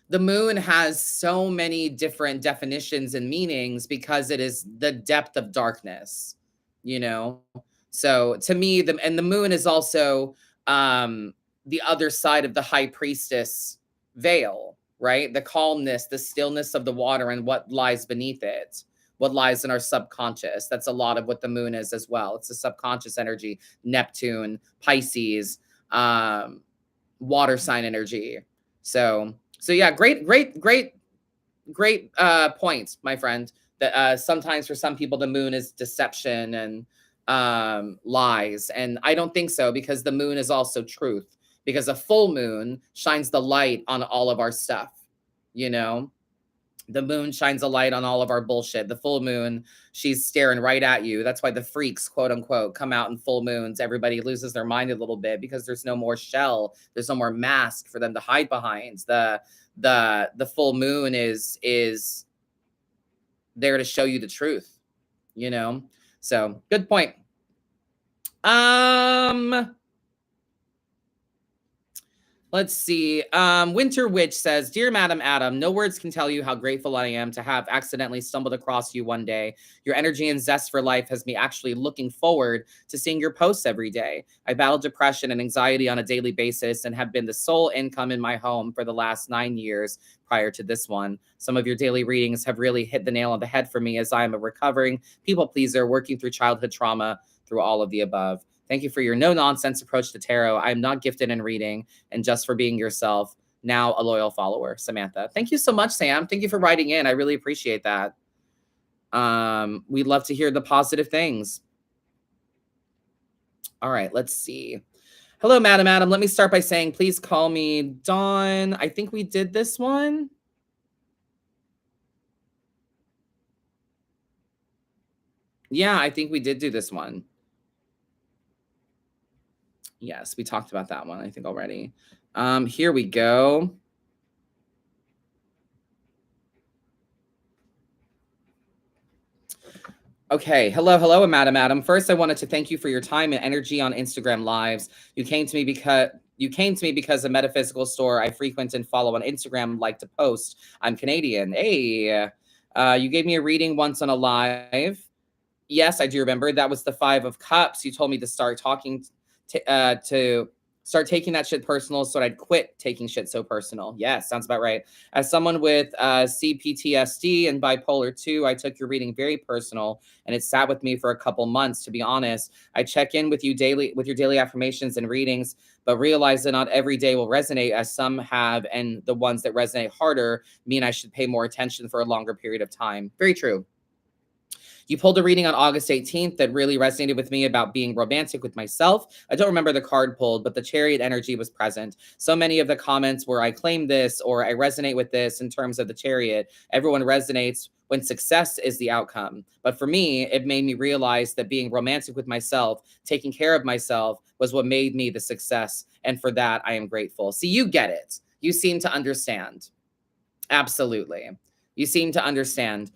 the moon has so many different definitions and meanings because it is the depth of darkness, you know? So to me, the moon is also the other side of the high priestess veil, right? The calmness, the stillness of the water and what lies beneath it, what lies in our subconscious. That's a lot of what the moon is as well. It's a subconscious energy, Neptune, Pisces, um, water sign energy. So yeah, great points, my friend. That sometimes for some people the moon is deception and lies, and I don't think so, because the moon is also truth. Because a full moon shines the light on all of our stuff. You know, the moon shines a light on all of our bullshit. The full moon, she's staring right at you. That's why the freaks, quote unquote, come out in full moons. Everybody loses their mind a little bit because there's no more shell. There's no more mask for them to hide behind. The full moon is there to show you the truth, you know? So good point. Let's see. Winter Witch says, Dear Madam Adam, no words can tell you how grateful I am to have accidentally stumbled across you one day. Your energy and zest for life has me actually looking forward to seeing your posts every day. I battle depression and anxiety on a daily basis and have been the sole income in my home for the last 9 years prior to this one. Some of your daily readings have really hit the nail on the head for me, as I am a recovering people pleaser working through childhood trauma through all of the above. Thank you for your no-nonsense approach to tarot. I am not gifted in reading, and just for being yourself. Now a loyal follower, Samantha. Thank you so much, Sam. Thank you for writing in. I really appreciate that. We'd love to hear the positive things. All right, let's see. Hello, Madam Adam. Let me start by saying, please call me Dawn. I think we did this one. Yeah, I think we did do this one. Yes, we talked about that one, I think, already. Here we go. Okay, hello, Madam Adam. First, I wanted to thank you for your time and energy on Instagram Lives. You came to me because a metaphysical store I frequent and follow on Instagram like to post. I'm Canadian. Hey, you gave me a reading once on a live. Yes, I do remember. That was the 5 of Cups. You told me to start to start taking that shit personal, so I'd quit taking shit so personal. Yes, sounds about right. As someone with CPTSD and bipolar 2, I took your reading very personal, and it sat with me for a couple months, to be honest. I check in with you daily with your daily affirmations and readings, but realize that not every day will resonate, as some have, and the ones that resonate harder mean I should pay more attention for a longer period of time. Very true. You pulled a reading on August 18th that really resonated with me about being romantic with myself. I don't remember the card pulled, but the chariot energy was present. So many of the comments were, I claim this, or I resonate with this in terms of the chariot. Everyone resonates when success is the outcome. But for me, it made me realize that being romantic with myself, taking care of myself, was what made me the success. And for that, I am grateful. See, you get it. You seem to understand. Absolutely. You seem to understand.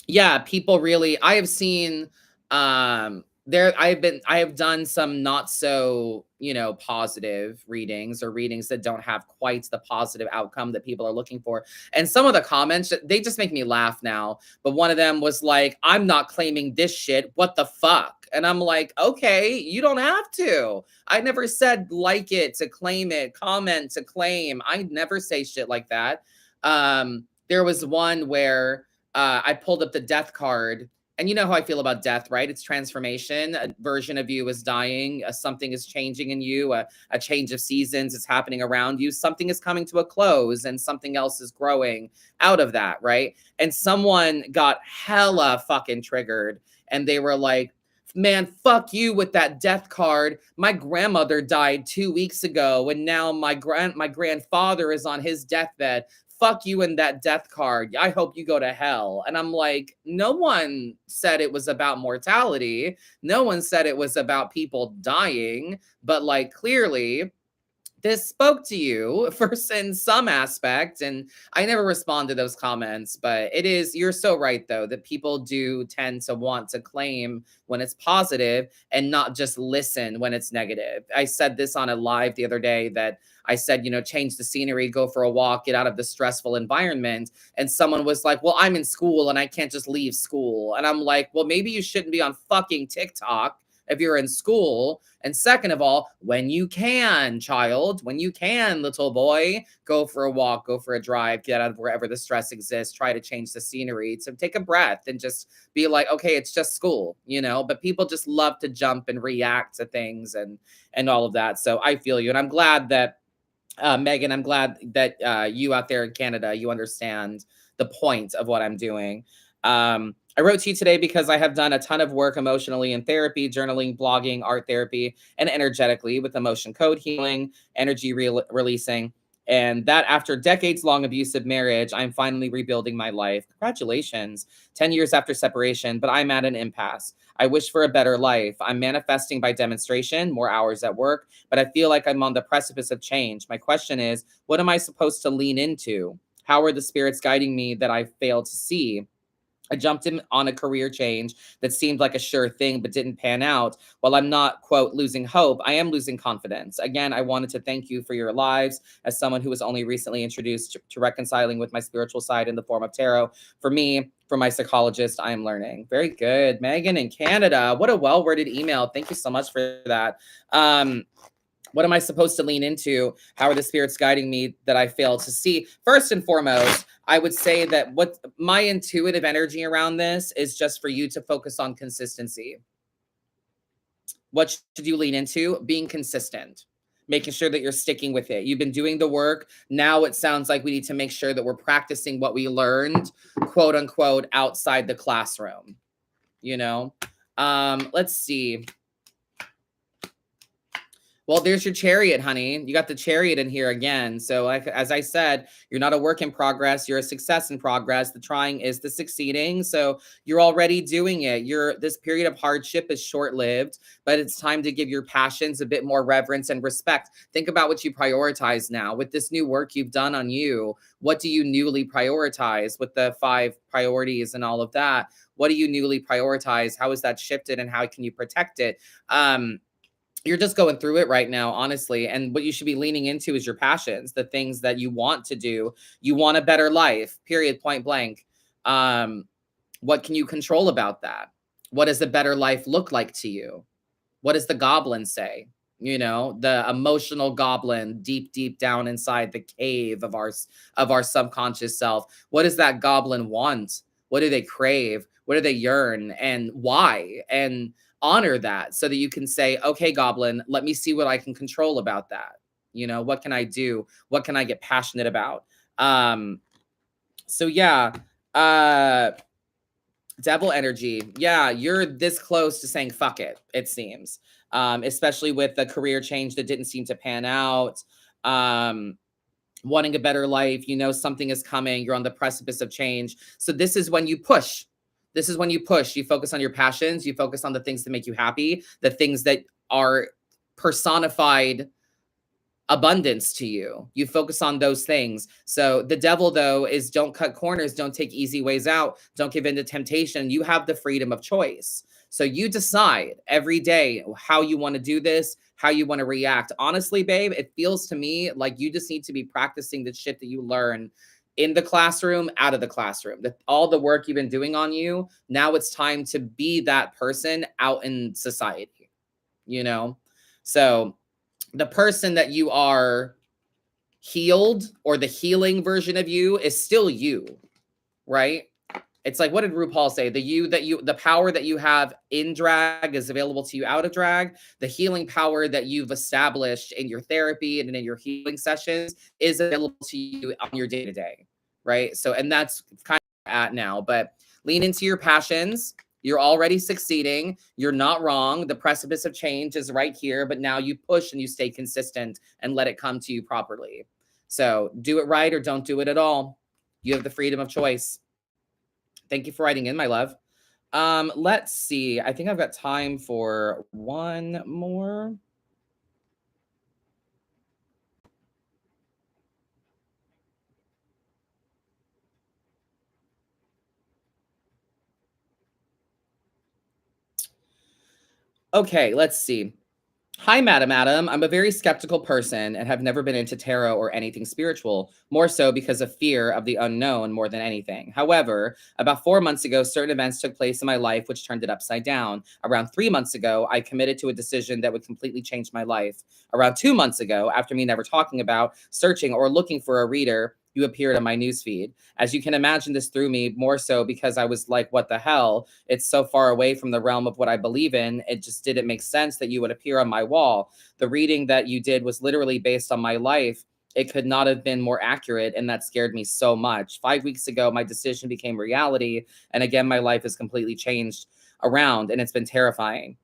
Yeah, people really, I have seen I have done some not so, positive readings, or readings that don't have quite the positive outcome that people are looking for. And some of the comments, they just make me laugh now. But one of them was like, I'm not claiming this shit. What the fuck? And I'm like, okay, you don't have to. I never said like it to claim it, comment to claim. I never say shit like that. There was one where I pulled up the death card, and you know how I feel about death, right? It's transformation. A version of you is dying. Something is changing in you. A change of seasons is happening around you. Something is coming to a close, and something else is growing out of that, right? And someone got hella fucking triggered, and they were like, man, fuck you with that death card. My grandmother died 2 weeks ago, and now my grandfather is on his deathbed. Fuck you and that death card. I hope you go to hell. And I'm like, no one said it was about mortality. No one said it was about people dying. But like, clearly, this spoke to you first in some aspect. And I never respond to those comments, but you're so right though, that people do tend to want to claim when it's positive and not just listen when it's negative. I said this on a live the other day, that I said, change the scenery, go for a walk, get out of the stressful environment. And someone was like, well, I'm in school and I can't just leave school. And I'm like, well, maybe you shouldn't be on fucking TikTok if you're in school. And second of all, when you can, child, when you can, little boy, go for a walk, go for a drive, get out of wherever the stress exists, try to change the scenery. So take a breath and just be like, okay, it's just school, you know. But people just love to jump and react to things and all of that. So I feel you. And I'm glad that Megan, I'm glad that you out there in Canada, you understand the point of what I'm doing. I wrote to you today because I have done a ton of work emotionally in therapy, journaling, blogging, art therapy, and energetically with emotion code healing, energy releasing. And that after decades long abusive marriage, I'm finally rebuilding my life. Congratulations. 10 years after separation, but I'm at an impasse. I wish for a better life. I'm manifesting by demonstration, more hours at work, but I feel like I'm on the precipice of change. My question is, what am I supposed to lean into? How are the spirits guiding me that I failed to see? I jumped in on a career change that seemed like a sure thing, but didn't pan out. While I'm not, quote, losing hope, I am losing confidence. Again, I wanted to thank you for your lives as someone who was only recently introduced to reconciling with my spiritual side in the form of tarot. For me, for my psychologist, I am learning. Very good. Megan in Canada. What a well-worded email. Thank you so much for that. What am I supposed to lean into? How are the spirits guiding me that I fail to see? First and foremost, I would say that what my intuitive energy around this is just for you to focus on consistency. What should you lean into? Being consistent, making sure that you're sticking with it. You've been doing the work. Now it sounds like we need to make sure that we're practicing what we learned, quote unquote, outside the classroom, you know? Let's see. Well, there's your chariot, honey. You got the chariot in here again. So, like as I said, you're not a work in progress. You're a success in progress. The trying is the succeeding. So you're already doing it. This period of hardship is short-lived, but it's time to give your passions a bit more reverence and respect. Think about what you prioritize now. With this new work you've done on you, what do you newly prioritize with the 5 priorities and all of that? What do you newly prioritize? How is that shifted and how can you protect it? You're just going through it right now, honestly. And what you should be leaning into is your passions, the things that you want to do. You want a better life, period, point blank. What can you control about that? What does a better life look like to you? What does the goblin say? You know, the emotional goblin deep, deep down inside the cave of our subconscious self. What does that goblin want? What do they crave? What do they yearn? And why? And honor that so that you can say, okay, goblin, let me see what I can control about that. You know, what can I do? What can I get passionate about? So yeah, uh, devil energy. Yeah, you're this close to saying fuck it, it seems. Especially with the career change that didn't seem to pan out. Wanting a better life, you know something is coming, you're on the precipice of change. So this is when you push. This is when you push. You focus on your passions, you focus on the things that make you happy, the things that are personified abundance to you. You focus on those things. So the devil, though, is don't cut corners, don't take easy ways out, don't give in to temptation. You have the freedom of choice. So you decide every day how you want to do this, how you want to react. Honestly, babe, it feels to me like you just need to be practicing the shit that you learn in the classroom, out of the classroom. All the work you've been doing on you, now it's time to be that person out in society, you know? So the person that you are healed or the healing version of you is still you, right? It's like, what did RuPaul say? The power that you have in drag is available to you out of drag. The healing power that you've established in your therapy and in your healing sessions is available to you on your day to day, right? So, and that's kind of at now, but lean into your passions. You're already succeeding. You're not wrong. The precipice of change is right here, but now you push and you stay consistent and let it come to you properly. So do it right or don't do it at all. You have the freedom of choice. Thank you for writing in, my love. Let's see. I think I've got time for one more. Okay, let's see. Hi, Madam Adam. I'm a very skeptical person and have never been into tarot or anything spiritual, more so because of fear of the unknown more than anything. However, about 4 months ago, certain events took place in my life which turned it upside down. Around 3 months ago, I committed to a decision that would completely change my life. Around 2 months ago, after me never talking about, searching, or looking for a reader, you appeared on my newsfeed. As you can imagine, this threw me more so because I was like, what the hell? It's so far away from the realm of what I believe in. It just didn't make sense that you would appear on my wall. The reading that you did was literally based on my life. It could not have been more accurate, and that scared me so much. 5 weeks ago, my decision became reality. And again, my life has completely changed around, and it's been terrifying.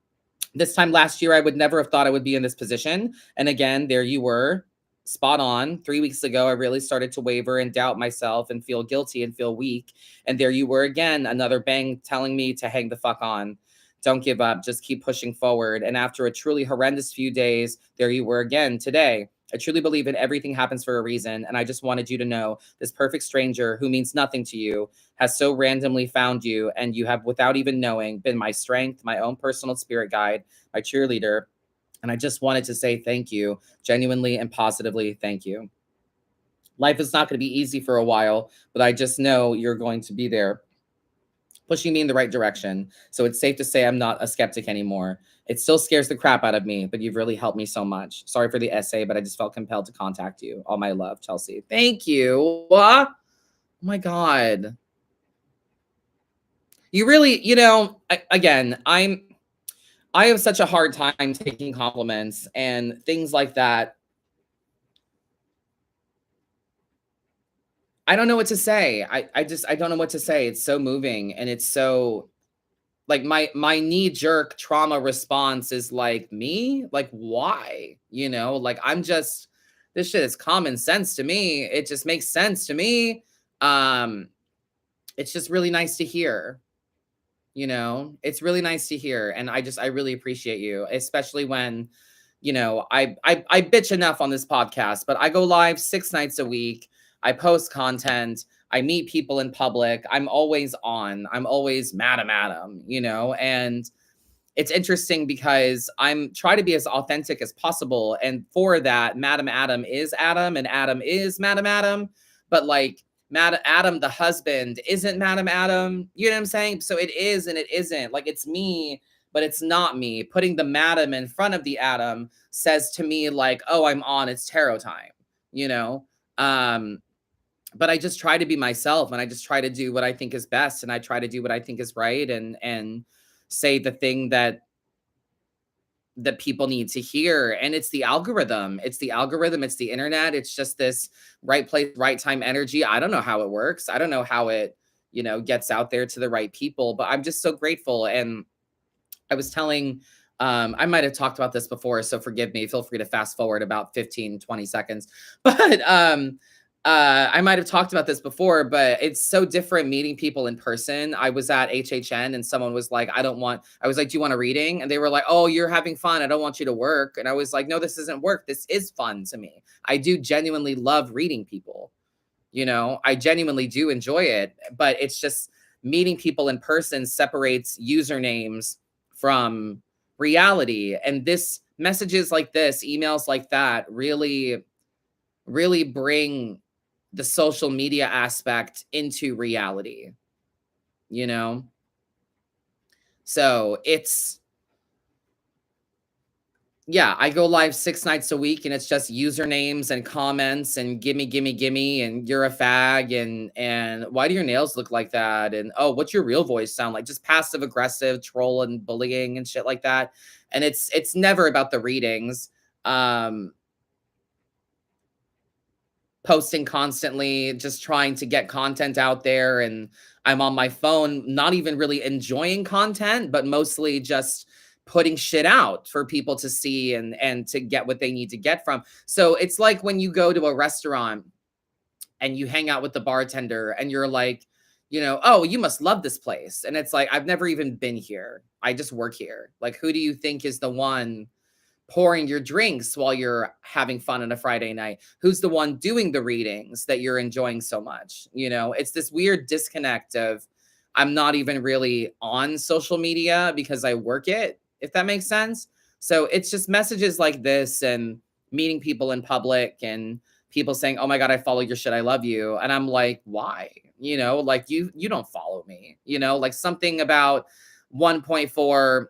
This time last year, I would never have thought I would be in this position. And again, there you were, spot on. 3 weeks ago, I really started to waver and doubt myself and feel guilty and feel weak. And there you were again, another bang telling me to hang the fuck on. Don't give up, just keep pushing forward. And after a truly horrendous few days, there you were again today. I truly believe in everything happens for a reason. And I just wanted you to know this perfect stranger who means nothing to you has so randomly found you, and you have, without even knowing, been my strength, my own personal spirit guide, my cheerleader. And I just wanted to say thank you, genuinely and positively. Thank you. Life is not going to be easy for a while, but I just know you're going to be there pushing me in the right direction. So it's safe to say I'm not a skeptic anymore. It still scares the crap out of me, but you've really helped me so much. Sorry for the essay, but I just felt compelled to contact you. All my love, Chelsea. Thank you. Oh my God. You really, again, I have such a hard time taking compliments and things like that. I don't know what to say. I don't know what to say. It's so moving, and it's so like my knee jerk trauma response is like, me? Like, why? Like, I'm just, this shit is common sense to me. It just makes sense to me. Um it's just really nice to hear. It's really nice to hear, and I really appreciate you, especially when I bitch enough on this podcast, but I go live 6 nights a week. I post content. I meet people in public. I'm always on. I'm always Madam Adam, and it's interesting because I'm trying to be as authentic as possible. And for that, Madam Adam is Adam and Adam is Madam Adam. But like, Madam Adam, the husband, isn't Madam Adam. You know what I'm saying? So it is and it isn't. Like, it's me, but it's not me. Putting the Madam in front of the Adam says to me, like, oh, I'm on, it's tarot time, you know? Um, but I just try to be myself, and I just try to do what I think is best, and I try to do what I think is right, and say the thing that people need to hear. And it's the algorithm. It's the algorithm. It's the internet. It's just this right place, right time energy. I don't know how it works. I don't know how it, gets out there to the right people, but I'm just so grateful. And I was telling, I might have talked about this before, so forgive me. Feel free to fast forward about 15, 20 seconds. But I might have talked about this before, but it's so different meeting people in person. I was at HHN and someone was like, I was like, do you want a reading? And they were like, oh, you're having fun. I don't want you to work. And I was like, no, this isn't work. This is fun to me. I do genuinely love reading people. I genuinely do enjoy it, but it's just meeting people in person separates usernames from reality. And this messages like this, emails like that really, really bring the social media aspect into reality, you know? So it's, yeah, I go live 6 nights a week, and it's just usernames and comments and gimme, gimme, gimme, and you're a fag, and why do your nails look like that? And oh, what's your real voice sound like? Just passive aggressive troll and bullying and shit like that. And it's never about the readings. Posting constantly, just trying to get content out there, and I'm on my phone, not even really enjoying content, but mostly just putting shit out for people to see and to get what they need to get from. So it's like when you go to a restaurant and you hang out with the bartender and you're like, oh, you must love this place. And it's like, I've never even been here. I just work here. Like, who do you think is the one pouring your drinks while you're having fun on a Friday night? Who's the one doing the readings that you're enjoying so much? It's this weird disconnect of, I'm not even really on social media because I work it, if that makes sense. So it's just messages like this and meeting people in public and people saying, "Oh my god, I follow your shit. I love you." And I'm like, "Why?" Like you don't follow me. Like something about 1.4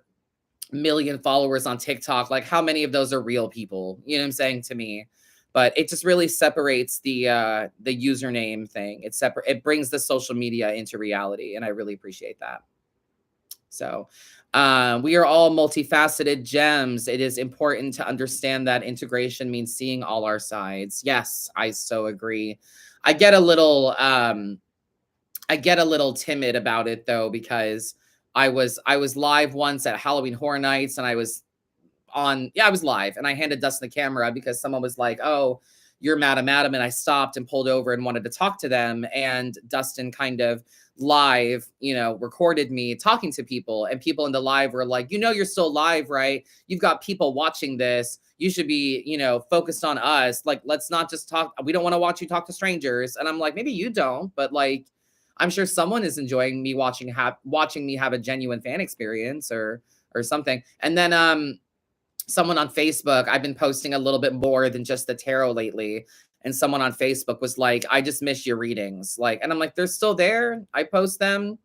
million followers on TikTok. Like how many of those are real people? You know what I'm saying to me? But it just really separates the username thing. It brings the social media into reality and I really appreciate that. So, we are all multifaceted gems. It is important to understand that integration means seeing all our sides. Yes, I so agree. I get a little I get a little timid about it though because I was live once at Halloween Horror Nights and I was live and I handed Dustin the camera because someone was like, "Oh, you're Madam Adam." And I stopped and pulled over and wanted to talk to them. And Dustin kind of live, recorded me talking to people. And people in the live were like, "You're still live, right? You've got people watching this. You should be, focused on us. Like, let's not just talk. We don't want to watch you talk to strangers." And I'm like, maybe you don't, but like, I'm sure someone is enjoying me watching me have a genuine fan experience or something. And then someone on Facebook, I've been posting a little bit more than just the tarot lately. And someone on Facebook was like, "I just miss your readings." Like, and I'm like, they're still there. I post them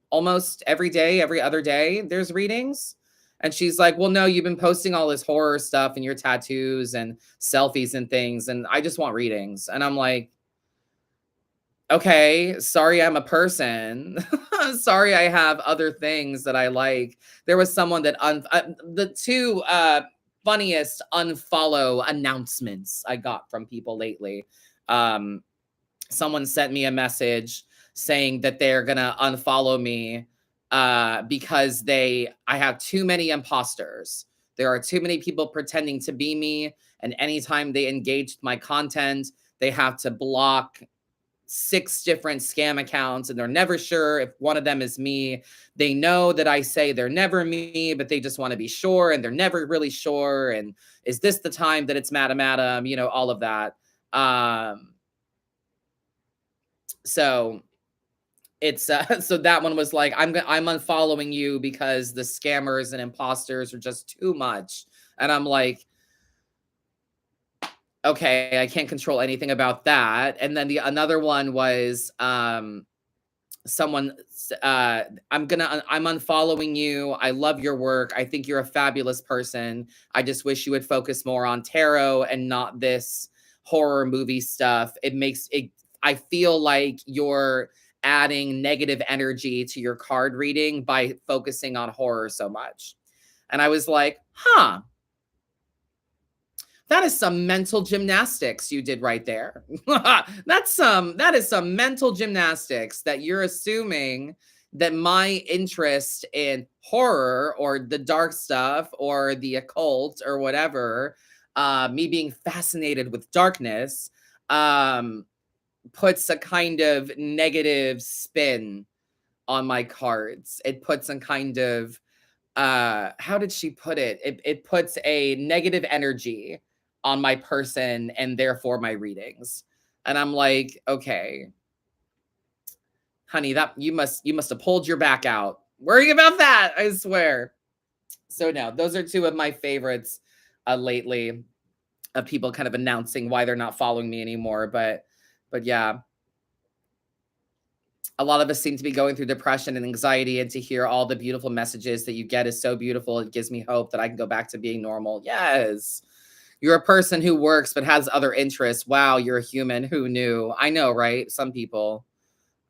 almost every day, every other day. There's readings. And she's like, "Well, no, you've been posting all this horror stuff and your tattoos and selfies and things. And I just want readings." And I'm like, okay, sorry, I'm a person. Sorry, I have other things that I like. There was someone that the two funniest unfollow announcements I got from people lately. Um, Someone sent me a message saying that they're gonna unfollow me because I have too many imposters. There are too many people pretending to be me, and anytime they engage my content, they have to block 6 different scam accounts and they're never sure if one of them is me. They know that I say they're never me, but they just want to be sure and they're never really sure. And is this the time that it's Madam Adam? All of that. Um, so it's so that one was like, I'm unfollowing you because the scammers and imposters are just too much. And I'm like, okay, I can't control anything about that. And then the another one was someone I'm unfollowing you. I love your work. I think you're a fabulous person. I just wish you would focus more on tarot and not this horror movie stuff. It makes it I feel like you're adding negative energy to your card reading by focusing on horror so much. And I was like, huh, that is some mental gymnastics you did right there. That is some mental gymnastics that you're assuming that my interest in horror or the dark stuff or the occult or whatever, me being fascinated with darkness, um, puts a kind of negative spin on my cards. It puts a kind of how did she put it? It puts a negative energy on my person and therefore my readings. And I'm like, okay, honey, that you must have pulled your back out. Worrying about that, I swear. So no, those are two of my favorites lately of people kind of announcing why they're not following me anymore. But yeah, a lot of us seem to be going through depression and anxiety, and to hear all the beautiful messages that you get is so beautiful. It gives me hope that I can go back to being normal. Yes. You're a person who works but has other interests. Wow, you're a human. Who knew? I know, right? Some people.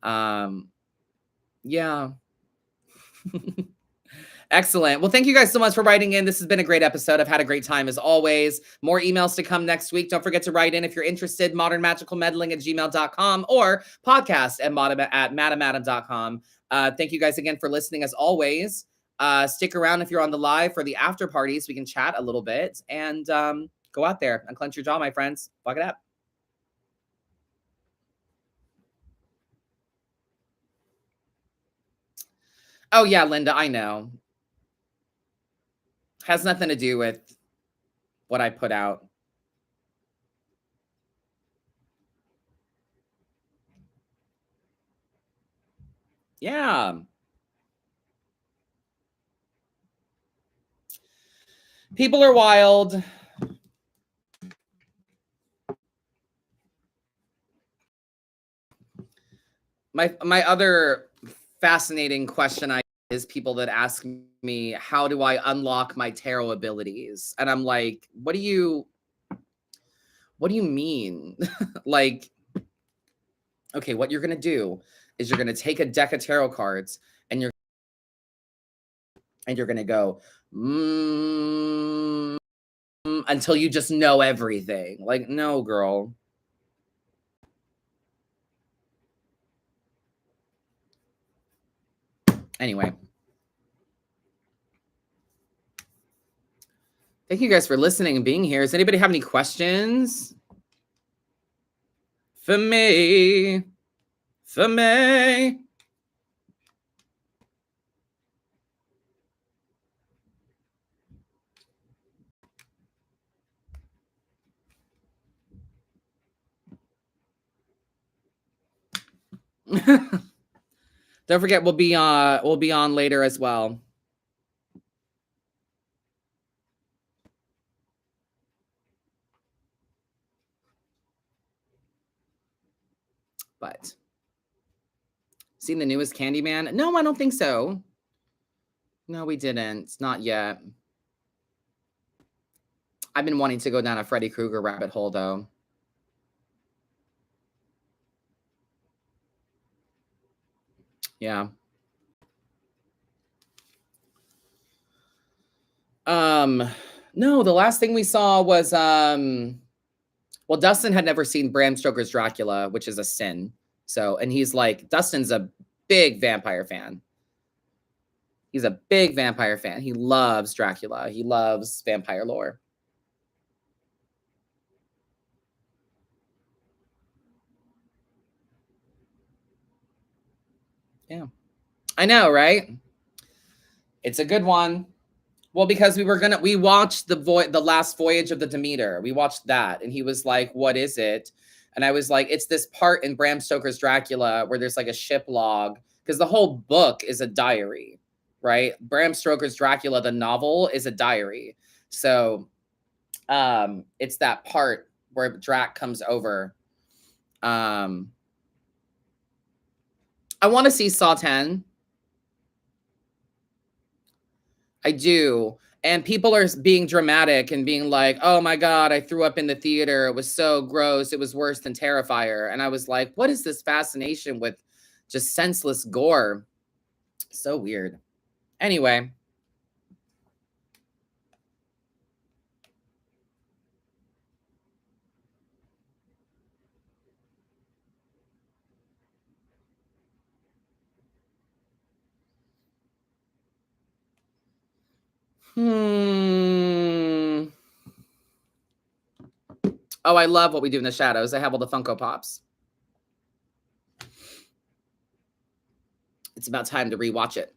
Um, yeah. Excellent. Well, thank you guys so much for writing in. This has been a great episode. I've had a great time as always. More emails to come next week. Don't forget to write in if you're interested. Modernmagicalmeddling@gmail.com or podcast at madamadam.com. Thank you guys again for listening as always. Stick around if you're on the live for the after parties. We can chat a little bit and go out there and clench your jaw, my friends. Fuck it up. Oh, yeah, Linda, I know. Has nothing to do with what I put out. Yeah. People are wild. My other fascinating question is people that ask me, how do I unlock my tarot abilities? And I'm like, what do you mean? Like, okay, what you're going to do is you're going to take a deck of tarot cards and you're going to go until you just know everything. Like, no, girl. Anyway. Thank you guys for listening and being here. Does anybody have any questions? For me. For me. Don't forget, we'll be on later as well. But seen the newest Candyman? No, I don't think so. No, we didn't. Not yet. I've been wanting to go down a Freddy Krueger rabbit hole, though. Yeah. No, the last thing we saw was well, Dustin had never seen Bram Stoker's Dracula, which is a sin. So, and he's like, Dustin's a big vampire fan. He's a big vampire fan. He loves Dracula. He loves vampire lore. Yeah. I know, right? It's a good one. Well, because we watched the last voyage of the Demeter. We watched that, and he was like, "What is it?" And I was like, "It's this part in Bram Stoker's Dracula where there's like a ship log, because the whole book is a diary, right? Bram Stoker's Dracula, the novel, is a diary. So, it's that part where Drac comes over. I want to see Saw 10. I do. And people are being dramatic and being like, oh my God, I threw up in the theater. It was so gross. It was worse than Terrifier. And I was like, what is this fascination with just senseless gore? So weird. Anyway. Oh, I love What We Do in the Shadows. I have all the Funko Pops. It's about time to rewatch it.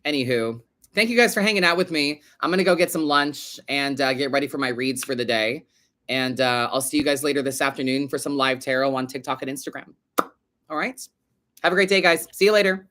Anywho, thank you guys for hanging out with me. I'm going to go get some lunch and get ready for my reads for the day. And I'll see you guys later this afternoon for some live tarot on TikTok and Instagram. All right. Have a great day, guys. See you later.